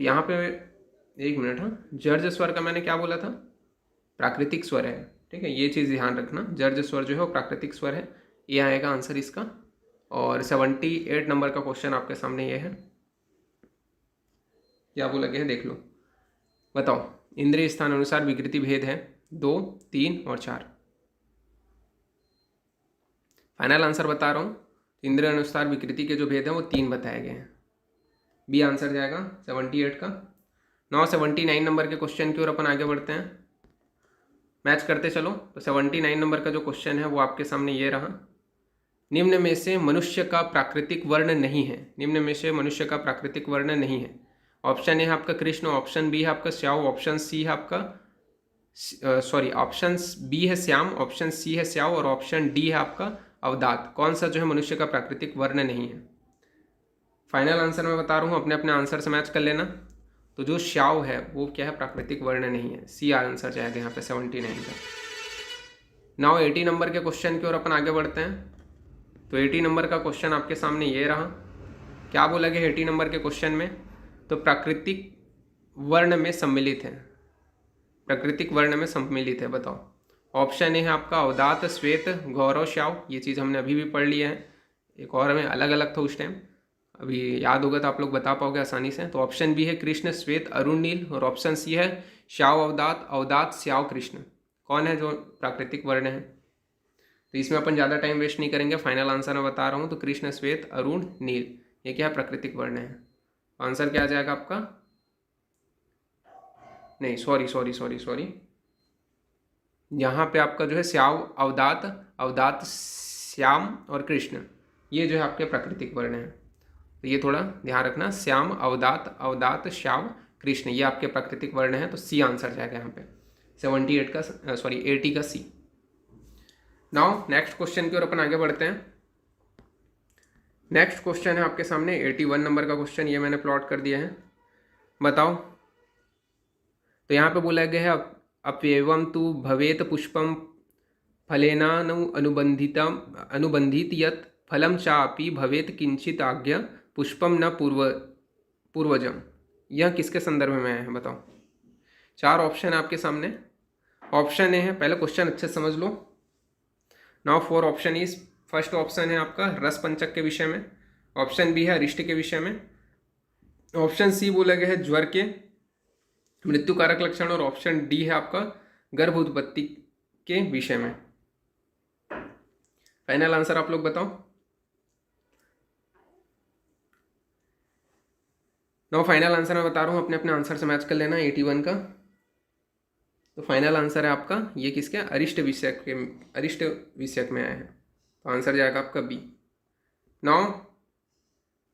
तो यहाँ पे एक मिनट, हाँ, जर्ज स्वर का मैंने क्या बोला था? प्राकृतिक स्वर है, ठीक है, ये चीज़ ध्यान रखना। जर्ज स्वर जो है वो प्राकृतिक स्वर है, ये आएगा आंसर इसका। और 78 नंबर का क्वेश्चन आपके सामने ये है। क्या बोला गया है देख लो, बताओ। इंद्रिय स्थान अनुसार विकृति भेद है 2, 3 और 4। फाइनल आंसर बता रहा हूँ। इंद्रिय अनुसार विकृति के जो भेद हैं वो 3 बताए गए हैं। बी आंसर जाएगा 78 का। 79 नंबर के क्वेश्चन की ओर अपन आगे बढ़ते हैं, मैच करते चलो। तो 79 नंबर का जो क्वेश्चन है वो आपके सामने ये रहा। निम्न में से मनुष्य का प्राकृतिक वर्ण नहीं है। निम्न में से मनुष्य का प्राकृतिक वर्ण नहीं है। ऑप्शन ए है आपका कृष्ण, ऑप्शन बी है आपका श्याव, ऑप्शन सी है आपका ऑप्शन बी है श्याम, ऑप्शन सी है श्याव, और ऑप्शन डी है आपका अवदात। कौन सा जो है मनुष्य का प्राकृतिक वर्ण नहीं है? फाइनल आंसर मैं बता रहा हूँ, अपने अपने आंसर से मैच कर लेना। तो जो श्याव है वो क्या है? प्राकृतिक वर्ण नहीं है। सी आंसर जाएगा यहाँ पे 79 का। नाउ 80 नंबर के क्वेश्चन की ओर अपन आगे बढ़ते हैं। तो 80 नंबर का क्वेश्चन आपके सामने ये रहा। क्या बोला गया 80 नंबर के क्वेश्चन में? तो प्राकृतिक वर्ण में सम्मिलित है। प्राकृतिक वर्ण में सम्मिलित है, बताओ। ऑप्शन ए है आपका अवदात, श्वेत, गौरव, श्याव। ये चीज़ हमने अभी भी पढ़ लिया है, एक और हमें अलग अलग था उस टाइम, अभी याद होगा तो आप लोग बता पाओगे आसानी से। तो ऑप्शन बी है कृष्ण, श्वेत, अरुण, नील, और ऑप्शन सी है श्याव, अवदात, श्याव, कृष्ण। कौन है जो प्राकृतिक वर्ण है? तो इसमें अपन ज़्यादा टाइम वेस्ट नहीं करेंगे, फाइनल आंसर मैं बता रहा हूँ। तो कृष्ण, श्वेत, अरुण, नील, ये क्या है? प्राकृतिक वर्ण है। आंसर क्या आ जाएगा आपका? नहीं, सॉरी, यहाँ पे आपका जो है श्याव, अवदात, श्याम और कृष्ण, ये जो है आपके प्राकृतिक वर्ण है। तो ये थोड़ा ध्यान रखना। श्याम, अवदात, श्याव, कृष्ण, ये आपके प्राकृतिक वर्ण है। तो सी आंसर जाएगा यहाँ पे 80 का सी। नाउ नेक्स्ट क्वेश्चन की ओर अपन आगे बढ़ते हैं। नेक्स्ट क्वेश्चन है आपके सामने 81 नंबर का क्वेश्चन, ये मैंने प्लॉट कर दिया है। बताओ। तो यहाँ पे बोला गया है अप्येवं तु भवेत पुष्पम फलेनानु अनुबंधित यत् फलम चापि भवेत किंचित आज्ञा पुष्पम न पूर्वजम। यह किसके संदर्भ में है बताओ। 4 ऑप्शन है आपके सामने। ऑप्शन ए है, पहले क्वेश्चन अच्छे समझ लो। Now 4 option is, first option है आपका रस पंचक के विषय में, ऑप्शन बी है अरिष्ट के विषय में, ऑप्शन सी बोला गया है ज्वर के मृत्यु कारक लक्षण, और ऑप्शन डी है आपका गर्भ उत्पत्ति के विषय में। फाइनल आंसर आप लोग बताओ। नो फाइनल आंसर मैं बता रहा हूँ, अपने अपने आंसर से मैच कर लेना 81 का। तो फाइनल आंसर है आपका ये किसके, अरिष्ट विषयक में आया है, तो आंसर जाएगा आपका बी। नाउ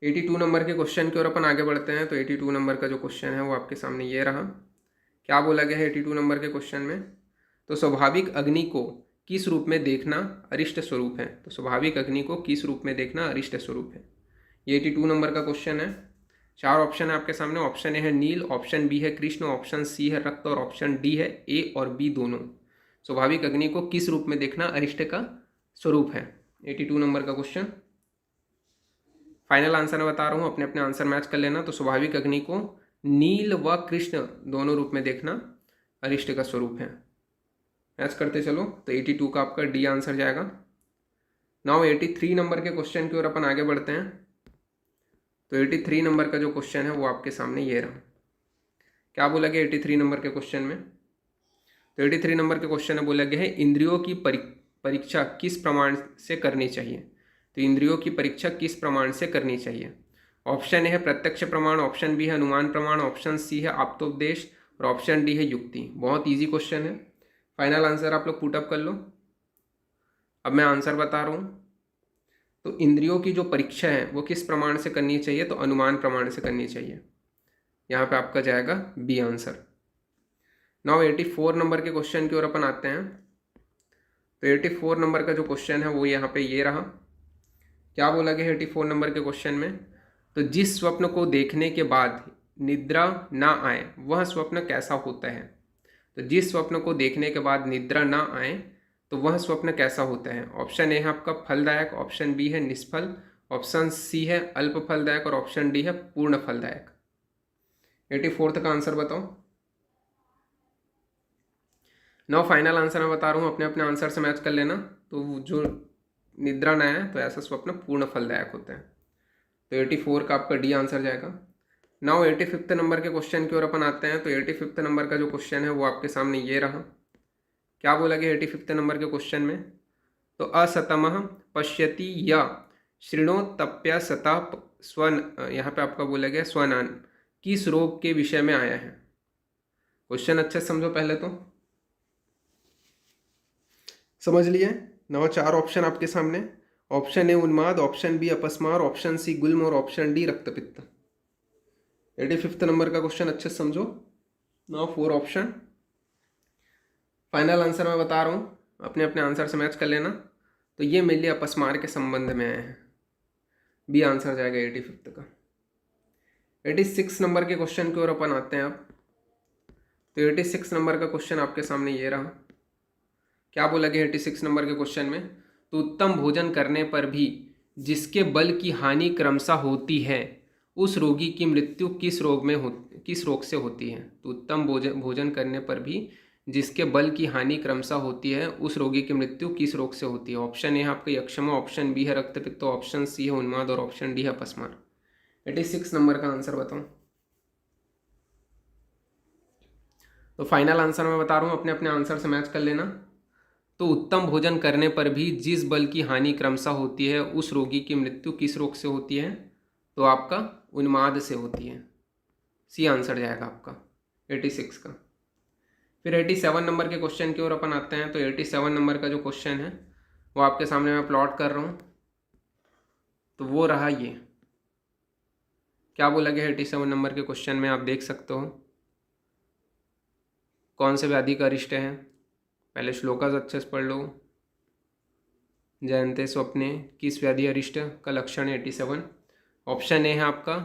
82 नंबर के क्वेश्चन की ओर अपन आगे बढ़ते हैं। तो 82 नंबर का जो क्वेश्चन है वो आपके सामने ये रहा। क्या बोला गया है 82 नंबर के क्वेश्चन में, तो स्वाभाविक अग्नि को किस रूप में देखना अरिष्ट स्वरूप है। तो स्वाभाविक अग्नि को किस रूप में देखना अरिष्ट स्वरूप है, ये 82 नंबर का क्वेश्चन है। 4 ऑप्शन है आपके सामने, ऑप्शन ए है नील, ऑप्शन बी है कृष्ण, ऑप्शन सी है रक्त, और ऑप्शन डी है ए और बी दोनों। स्वाभाविक अग्नि को किस रूप में देखना अरिष्ट का स्वरूप है, 82 नंबर का क्वेश्चन। फाइनल आंसर मैं बता रहा हूँ, अपने अपने आंसर मैच कर लेना। तो स्वाभाविक अग्नि को नील व कृष्ण दोनों रूप में देखना अरिष्ट का स्वरूप है। मैच करते चलो, तो 82 का आपका डी आंसर जाएगा। नाउ 83 नंबर के क्वेश्चन की ओर अपन आगे बढ़ते हैं। तो 83 नंबर का जो क्वेश्चन है वो आपके सामने ये रहा। क्या बोला गया 83 नंबर के क्वेश्चन में, तो 83 नंबर के क्वेश्चन में बोला गया है इंद्रियों की परीक्षा किस प्रमाण से करनी चाहिए। तो इंद्रियों की परीक्षा किस प्रमाण से करनी चाहिए, ऑप्शन ए है प्रत्यक्ष प्रमाण, ऑप्शन बी है अनुमान प्रमाण, ऑप्शन सी है आप्तोपदेश, और ऑप्शन डी है युक्ति। बहुत ईजी क्वेश्चन है। फाइनल आंसर आप लोग पुटअप कर लो। अब मैं आंसर बता रहा हूँ। तो इंद्रियों की जो परीक्षा है वो किस प्रमाण से करनी चाहिए, तो अनुमान प्रमाण से करनी चाहिए। यहाँ पे आपका जाएगा बी आंसर। नाउ 84 नंबर के क्वेश्चन की ओर अपन आते हैं। तो 84 नंबर का जो क्वेश्चन है वो यहाँ पे ये रहा। क्या बोला गया 84 नंबर के क्वेश्चन में, तो जिस स्वप्न को देखने के बाद निद्रा ना आए वह स्वप्न कैसा होता है। तो जिस स्वप्न को देखने के बाद निद्रा ना आए तो वह स्वप्न कैसा होता है। ऑप्शन ए है आपका फलदायक, ऑप्शन बी है निष्फल, ऑप्शन सी है अल्प फलदायक, और ऑप्शन डी है पूर्ण फलदायक। 84 का आंसर बताओ। नाउ फाइनल आंसर मैं बता रहा हूँ, अपने अपने आंसर से मैच कर लेना। तो जो निद्रा ना आए तो ऐसा स्वप्न पूर्ण फलदायक होता है। तो 84 का आपका डी आंसर जाएगा। नाउ 85 नंबर के क्वेश्चन की ओर अपन आते हैं। तो 85 नंबर का जो क्वेश्चन है वो आपके सामने ये रहा। क्या बोला गया 85 नंबर के क्वेश्चन में, तो असतमः पश्यति या शृणोतप्य सतः स्वन, यहाँ पे आपका बोला गया स्वनान किस रोग के विषय में आया है। क्वेश्चन अच्छे से समझो पहले तो, समझ लिए। नौ 4 ऑप्शन आपके सामने, ऑप्शन ए उन्माद, ऑप्शन बी अपस्मार, ऑप्शन सी गुल्म, और ऑप्शन डी रक्तपित्त। 85 नंबर का क्वेश्चन अच्छे से समझो। Now 4 option. फाइनल आंसर मैं बता रहा हूँ, अपने अपने आंसर से मैच कर लेना। तो ये मेनली अपस्मार के संबंध में आए हैं, बी आंसर जाएगा 85 का। 86 नंबर के क्वेश्चन की ओर अपन आते हैं अब। तो 86 नंबर का क्वेश्चन आपके सामने ये रहा। क्या बोला गया 86 नंबर के क्वेश्चन में, तो उत्तम भोजन करने पर भी जिसके बल की हानि क्रमशः होती है उस रोगी की मृत्यु किस रोग से होती है। तो उत्तम भोजन करने पर भी जिसके बल की हानि क्रमशः होती है उस रोगी की मृत्यु किस रोग से होती है। ऑप्शन ए है आपका यक्षमा, ऑप्शन बी है रक्तपित्त, ऑप्शन सी है उन्माद, और ऑप्शन डी है अपस्मार। 86 नंबर का आंसर बताऊं। तो फाइनल आंसर मैं बता रहा हूँ, अपने अपने आंसर से मैच कर लेना। तो उत्तम भोजन करने पर भी जिस बल की हानि क्रमशः होती है उस रोगी की मृत्यु किस रोग से होती है, तो आपका उन्माद से होती है। सी आंसर जाएगा आपका 86 का। फिर 87 नंबर के क्वेश्चन की ओर अपन आते हैं। तो 87 नंबर का जो क्वेश्चन है वो आपके सामने मैं प्लॉट कर रहा हूँ। तो वो रहा ये। क्या बोला गया 87 नंबर के क्वेश्चन में, आप देख सकते हो कौन से व्याधि का अरिष्ट है। पहले श्लोकास अच्छे से पढ़ लो। जयंते स्वप्ने किस व्याधि अरिष्ट का लक्षण है 87। ऑप्शन ए है आपका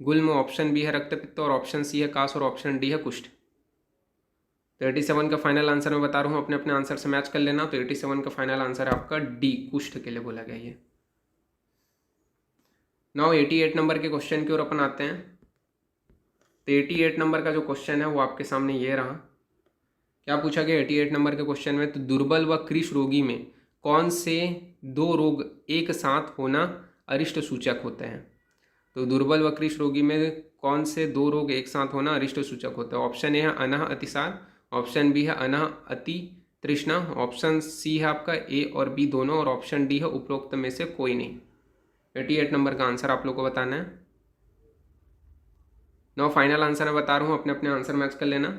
गुल्म, ऑप्शन बी है रक्तपित्त, और ऑप्शन सी है कास, और ऑप्शन डी है कुष्ठ। तो 87 का फाइनल आंसर मैं बता रहा हूँ, अपने अपने आंसर से मैच कर लेना। तो 87 का फाइनल आंसर है आपका डी, कुष्ठ के लिए बोला गया ये। नाउ 88 नंबर के क्वेश्चन की ओर अपन आते हैं। तो 88 नंबर का जो क्वेश्चन है वो आपके सामने ये रहा। क्या पूछा गया 88 नंबर के क्वेश्चन में, तो दुर्बल व कृश रोगी में कौन से दो रोग एक साथ होना अरिष्ट सूचक होते हैं? तो दुर्बल व कृष्ण रोगी में कौन से दो रोग एक साथ होना अरिष्ट सूचक होता है? ऑप्शन ए है अनह अतिसार, ऑप्शन बी है अनह अति तृष्णा, ऑप्शन सी है आपका ए और बी दोनों, और ऑप्शन डी है उपरोक्त में से कोई नहीं। 88 नंबर का आंसर आप लोग को बताना है। नो फाइनल आंसर मैं बता रहा हूँ, अपने अपने आंसर मैच कर लेना।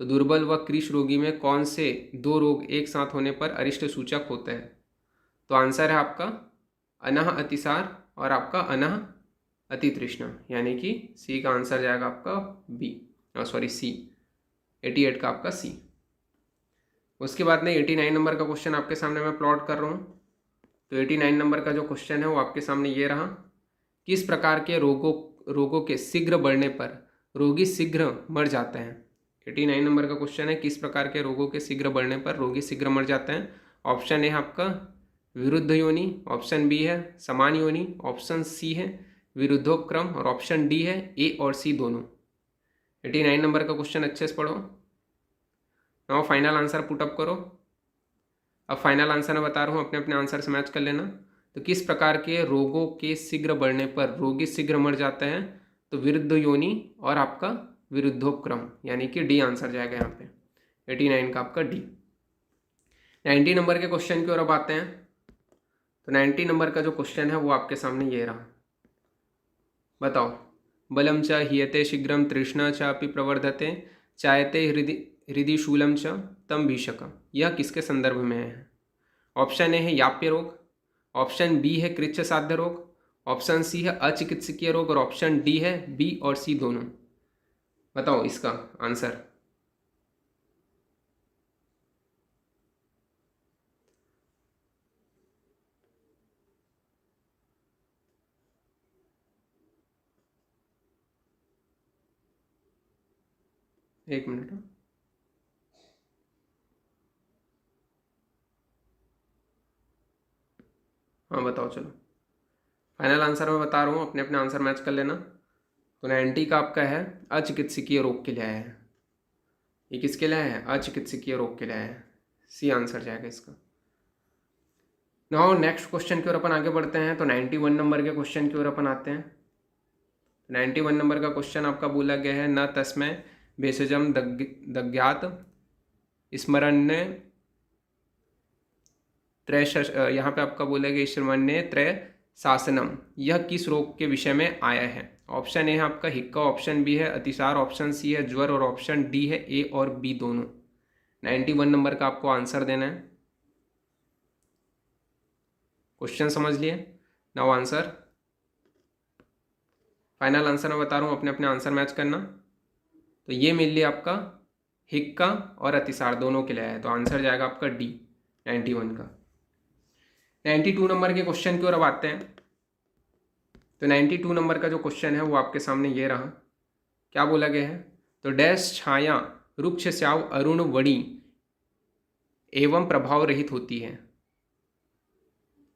तो दुर्बल व कृष्ण रोगी में कौन से दो रोग एक साथ होने पर अरिष्ट सूचक होते हैं? तो आंसर है आपका अनह अतिसार और आपका अनह अति तृष्णा, यानी कि सी का आंसर जाएगा आपका बी, सॉरी सी, 88 का आपका सी। उसके बाद में 89 नंबर का क्वेश्चन आपके सामने मैं प्लॉट कर रहा हूँ। तो 89 नंबर का जो क्वेश्चन है वो आपके सामने ये रहा। किस प्रकार के रोगों के शीघ्र बढ़ने पर रोगी शीघ्र मर जाते हैं? 89 नंबर का क्वेश्चन है, किस प्रकार के रोगों के शीघ्र बढ़ने पर रोगी शीघ्र मर जाते हैं? ऑप्शन ए है आपका विरुद्ध योनि, ऑप्शन बी है समान योनि, ऑप्शन सी है विरुद्धोपक्रम, और ऑप्शन डी है ए और सी दोनों। 89 नंबर का क्वेश्चन अच्छे से पढ़ो। नाउ फाइनल आंसर पुटअप करो। अब फाइनल आंसर मैं बता रहा हूँ, अपने अपने आंसर से मैच कर लेना। तो किस प्रकार के रोगों के शीघ्र बढ़ने पर रोगी शीघ्र मर जाते हैं? तो विरुद्ध योनि और आपका विरुद्धोपक्रम, यानी कि डी आंसर जाएगा यहाँ पे, 89 का आपका डी। 90 नंबर के क्वेश्चन की ओर अब आते हैं। तो 90 नंबर का जो क्वेश्चन है वो आपके सामने ये रहा। बताओ, बलम च हीयते शीघ्रम तृष्णा च अपि प्रवर्धते चायते हृदय शूलम च तम भीषकम, यह किसके संदर्भ में है? ऑप्शन ए है याप्य रोग, ऑप्शन बी है कृच्छ साध्य रोग, ऑप्शन सी है अचिकित्सकीय रोग, और ऑप्शन डी है बी और सी दोनों। बताओ इसका आंसर। एक मिनट। हाँ बताओ, चलो फाइनल आंसर मैं बता रहा हूँ, अपने अपने आंसर मैच कर लेना। तो 90 का आपका है अचिकित्सकीय रोग के लिए आया है। ये किसके लिए है? अचिकित्सकीय रोग के लिए आया है, सी आंसर जाएगा इसका। नाउ नेक्स्ट क्वेश्चन की ओर अपन आगे बढ़ते हैं। तो 91 नंबर के क्वेश्चन की ओर अपन आते हैं। 91 नंबर का क्वेश्चन आपका बोला गया है, न तस्मै भेषजम दज्ञात स्मरण्य त्रय, यहाँ पे आपका बोला गया स्मरण्य त्रय शासनम, यह किस रोग के विषय में आया है? ऑप्शन ए है आपका हिक्का, ऑप्शन बी है अतिसार, ऑप्शन सी है ज्वर, और ऑप्शन डी है ए और बी दोनों। 91 नंबर का आपको आंसर देना है। क्वेश्चन समझ लिए? नाउ आंसर, फाइनल आंसर मैं बता रहा हूँ, अपने अपने आंसर मैच करना। तो ये मिल लिया आपका हिक्का और अतिसार दोनों के लिए आया है, तो आंसर जाएगा आपका डी 91 का। 92 नंबर के क्वेश्चन की ओर अब आते हैं। तो 92 नंबर का जो क्वेश्चन है वो आपके सामने ये रहा। क्या बोला गया है? तो डैश छाया रुक्ष श्याव अरुण वड़ी एवं प्रभाव रहित होती है।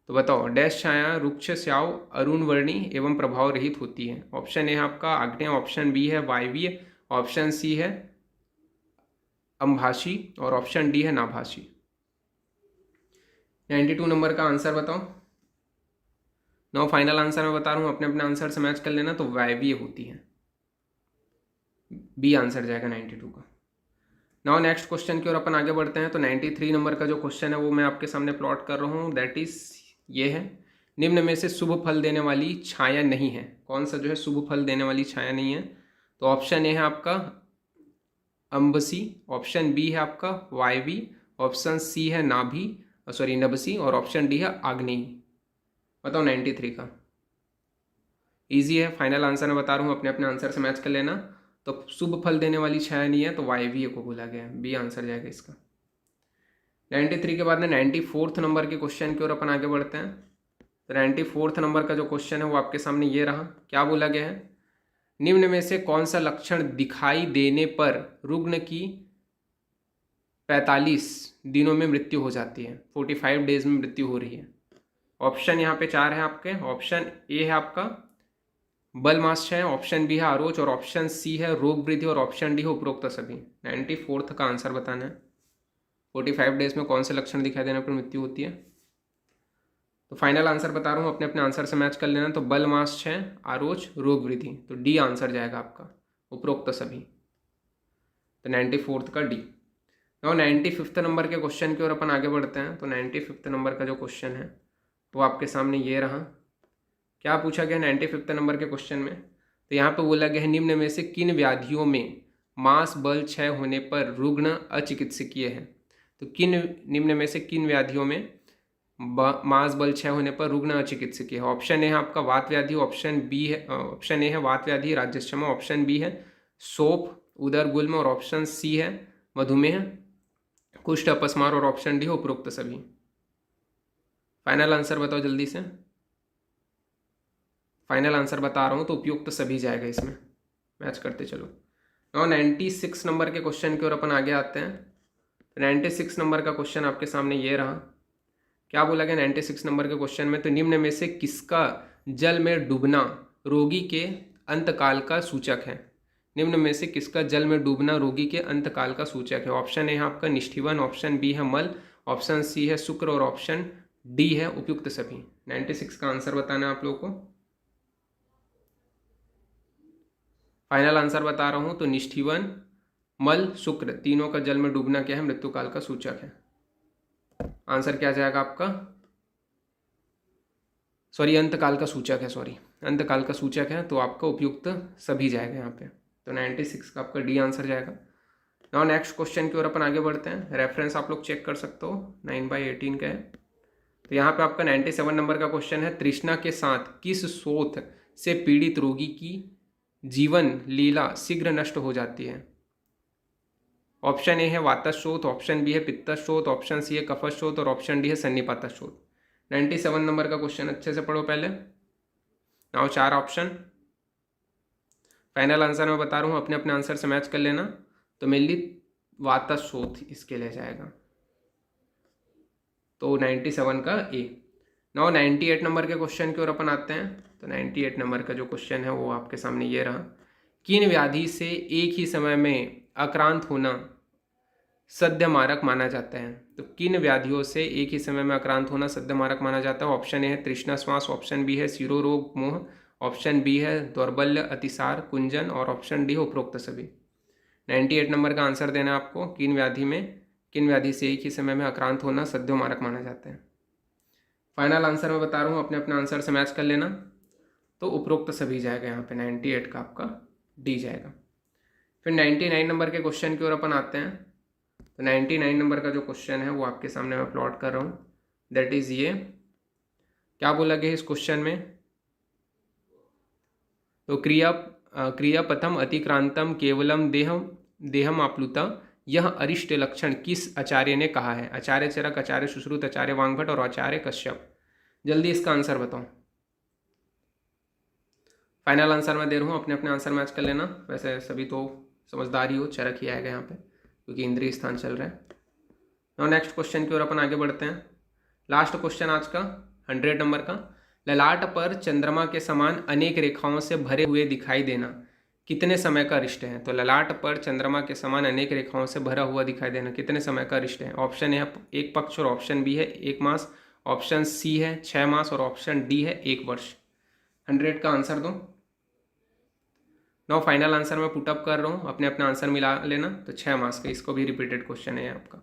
तो बताओ, डैश छाया रुक्ष श्याव अरुण वर्णी एवं प्रभाव रहित होती है। ऑप्शन ए है आपका आग्नेय, ऑप्शन बी है वायवीय, ऑप्शन सी है अम्भाषी, और ऑप्शन डी है नाभाषी। 92 नंबर का आंसर बताओ। नो फाइनल आंसर मैं बता रहा हूँ, अपने अपने आंसर से मैच कर लेना। तो वायवीय होती है, बी आंसर जाएगा 92 का। नाउ नेक्स्ट क्वेश्चन की ओर अपन आगे बढ़ते हैं। तो 93 नंबर का जो क्वेश्चन है वो मैं आपके सामने प्लॉट कर रहा हूँ। दैट इज ये है, निम्न में से शुभ फल देने वाली छाया नहीं है। कौन सा जो है शुभ फल देने वाली छाया नहीं है? तो ऑप्शन ए है आपका अम्बसी, ऑप्शन बी है आपका वायवी, ऑप्शन सी है नभसी, और ऑप्शन डी है आग्नेयी। बताओ 93 का। इजी है, फाइनल आंसर मैं बता रहा हूँ, अपने अपने आंसर से मैच कर लेना। तो शुभ फल देने वाली छाया नहीं है, तो वायवीय को बोला गया है, बी आंसर जाएगा इसका। 93 के बाद में 94 नंबर के क्वेश्चन की ओर अपन आगे बढ़ते हैं। तो 94 नंबर का जो क्वेश्चन है वो आपके सामने ये रहा। क्या बोला गया है? निम्न में से कौन सा लक्षण दिखाई देने पर रुग्ण की 45 दिनों में मृत्यु हो जाती है, 45 डेज में मृत्यु हो रही है? ऑप्शन यहाँ पे 4 है आपके। ऑप्शन ए है आपका बलमाश्चय, ऑप्शन बी है आरोच, और ऑप्शन सी है रोग वृद्धि, और ऑप्शन डी है उपरोक्त सभी। 94 का आंसर बताना है। 45 डेज में कौन से लक्षण दिखाई देने पर मृत्यु होती है? तो फाइनल आंसर बता रहा हूँ, अपने अपने आंसर से मैच कर लेना। तो बल मास 6, आरोच रोग वृद्धि, तो डी आंसर जाएगा आपका, उपरोक्त सभी। तो 94th का डी। नाउ 95th नंबर के क्वेश्चन की ओर अपन आगे बढ़ते हैं। तो 95th नंबर का जो क्वेश्चन है वो आपके सामने ये रहा। क्या पूछा गया 95th नंबर के क्वेश्चन में? तो यहाँ पे बोला गया है, निम्न में से किन व्याधियों में मांस बल क्षय होने पर रुग्ण अचिकित्सकीय है? तो निम्न में से किन व्याधियों में मांस बल क्षय होने पर रुग्ण अचिकित्सकीय है? ऑप्शन ए है आपका वात व्याधि, ऑप्शन ए है वात व्याधि राज्यक्षमा, ऑप्शन बी है सोप उदर गुल्म, और ऑप्शन सी है मधुमेह कुष्ठ अपस्मार, और ऑप्शन डी है उपरोक्त सभी। फाइनल आंसर बताओ जल्दी से। फाइनल आंसर बता रहा हूँ तो उपयुक्त सभी जाएगा, इसमें मैच करते चलो। और 96 नंबर के क्वेश्चन की ओर अपन आगे आते हैं। 96 नंबर का क्वेश्चन आपके सामने ये रहा। क्या बोला गया 96 नंबर के क्वेश्चन में? तो निम्न में से किसका जल में डूबना रोगी के अंतकाल का सूचक है? निम्न में से किसका जल में डूबना रोगी के अंतकाल का सूचक है? ऑप्शन ए है आपका निष्ठीवन, ऑप्शन बी है मल, ऑप्शन सी है शुक्र, और ऑप्शन डी है उपयुक्त सभी। 96 का आंसर बताना है आप लोगों को। फाइनल आंसर बता रहा हूं, तो निष्ठीवन मल शुक्र तीनों का जल में डूबना क्या है? मृत्युकाल का सूचक है। आंसर क्या जाएगा आपका? सॉरी, अंतकाल का सूचक है, सॉरी अंतकाल का सूचक है, तो आपका उपयुक्त सभी जाएगा यहाँ पे। तो 96 का आपका डी आंसर जाएगा। नाउ नेक्स्ट क्वेश्चन की ओर अपन आगे बढ़ते हैं। रेफरेंस आप लोग चेक कर सकते हो, 9/18 का है। तो यहाँ पे आपका 97 नंबर का क्वेश्चन है, तृष्णा के साथ किस शोथ से पीड़ित रोगी की जीवन लीला शीघ्र नष्ट हो जाती है? ऑप्शन ए है वातशोथ, ऑप्शन बी है पित्तशोथ, ऑप्शन सी है कफशोथ, और ऑप्शन डी है सन्निपातशोथ। 97 नंबर का क्वेश्चन अच्छे से पढ़ो पहले। Now 4 option. फाइनल आंसर मैं बता रहा हूँ, अपने अपने आंसर से मैच कर लेना। तो मेनली वातशोथ इसके लिए जाएगा, तो 97 का ए। नाउ 98 नंबर के क्वेश्चन की ओर अपन आते हैं। तो 98 नंबर का जो क्वेश्चन है वो आपके सामने ये रहा। किन व्याधि से एक ही समय में आक्रांत होना सद्य मारक माना जाता है? तो किन व्याधियों से एक ही समय में आक्रांत होना सद्य मारक माना जाता है? ऑप्शन ए है तृष्णा श्वास, ऑप्शन बी है शिरोरोग मोह, ऑप्शन बी है दौर्बल्य अतिसार कुंजन, और ऑप्शन डी है उपरोक्त सभी। 98 नंबर का आंसर देना है आपको। किन व्याधि से एक ही समय में आक्रांत होना सद्य मारक माना जाता है? फाइनल आंसर मैं बता रहा हूँ, अपने अपने आंसर से मैच कर लेना। तो उपरोक्त सभी जाएगा यहाँ पे, 98 का आपका डी जाएगा। फिर 99 नंबर के क्वेश्चन की ओर अपन आते हैं। तो 99 नंबर का जो क्वेश्चन है वो आपके सामने मैं प्लॉट कर रहा हूँ। दैट इज ये। क्या बोला गया इस क्वेश्चन में? तो क्रियापथम अतिक्रांतम केवलम देहम आप्लुता, यह अरिष्ट लक्षण किस आचार्य ने कहा है? आचार्य चरक, आचार्य सुश्रुत, आचार्य वांगभट, और आचार्य कश्यप। जल्दी इसका आंसर बताओ। फाइनल आंसर मैं दे रहा हूँ, अपने अपने आंसर मैच कर लेना। वैसे सभी तो समझदार ही हो, चरक ही आएगा यहाँ पे क्योंकि इंद्रिय स्थान चल रहा है। नाउ नेक्स्ट क्वेश्चन की ओर अपन आगे बढ़ते हैं। लास्ट क्वेश्चन आज का 100 नंबर का। ललाट पर चंद्रमा के समान अनेक रेखाओं से भरे हुए दिखाई देना कितने समय का अरिष्ट है? तो ललाट पर चंद्रमा के समान अनेक रेखाओं से भरा हुआ दिखाई देना कितने समय का अरिष्ट है? ऑप्शन ए है 1 पक्ष, और ऑप्शन बी है 1 मास, ऑप्शन सी है 6 मास, और ऑप्शन डी है 1 वर्ष। 100 का आंसर दो। नाउ फाइनल आंसर मैं पुटअप कर रहा हूँ, अपने अपने आंसर मिला लेना। तो 6 मास का, इसको भी रिपीटेड क्वेश्चन है आपका।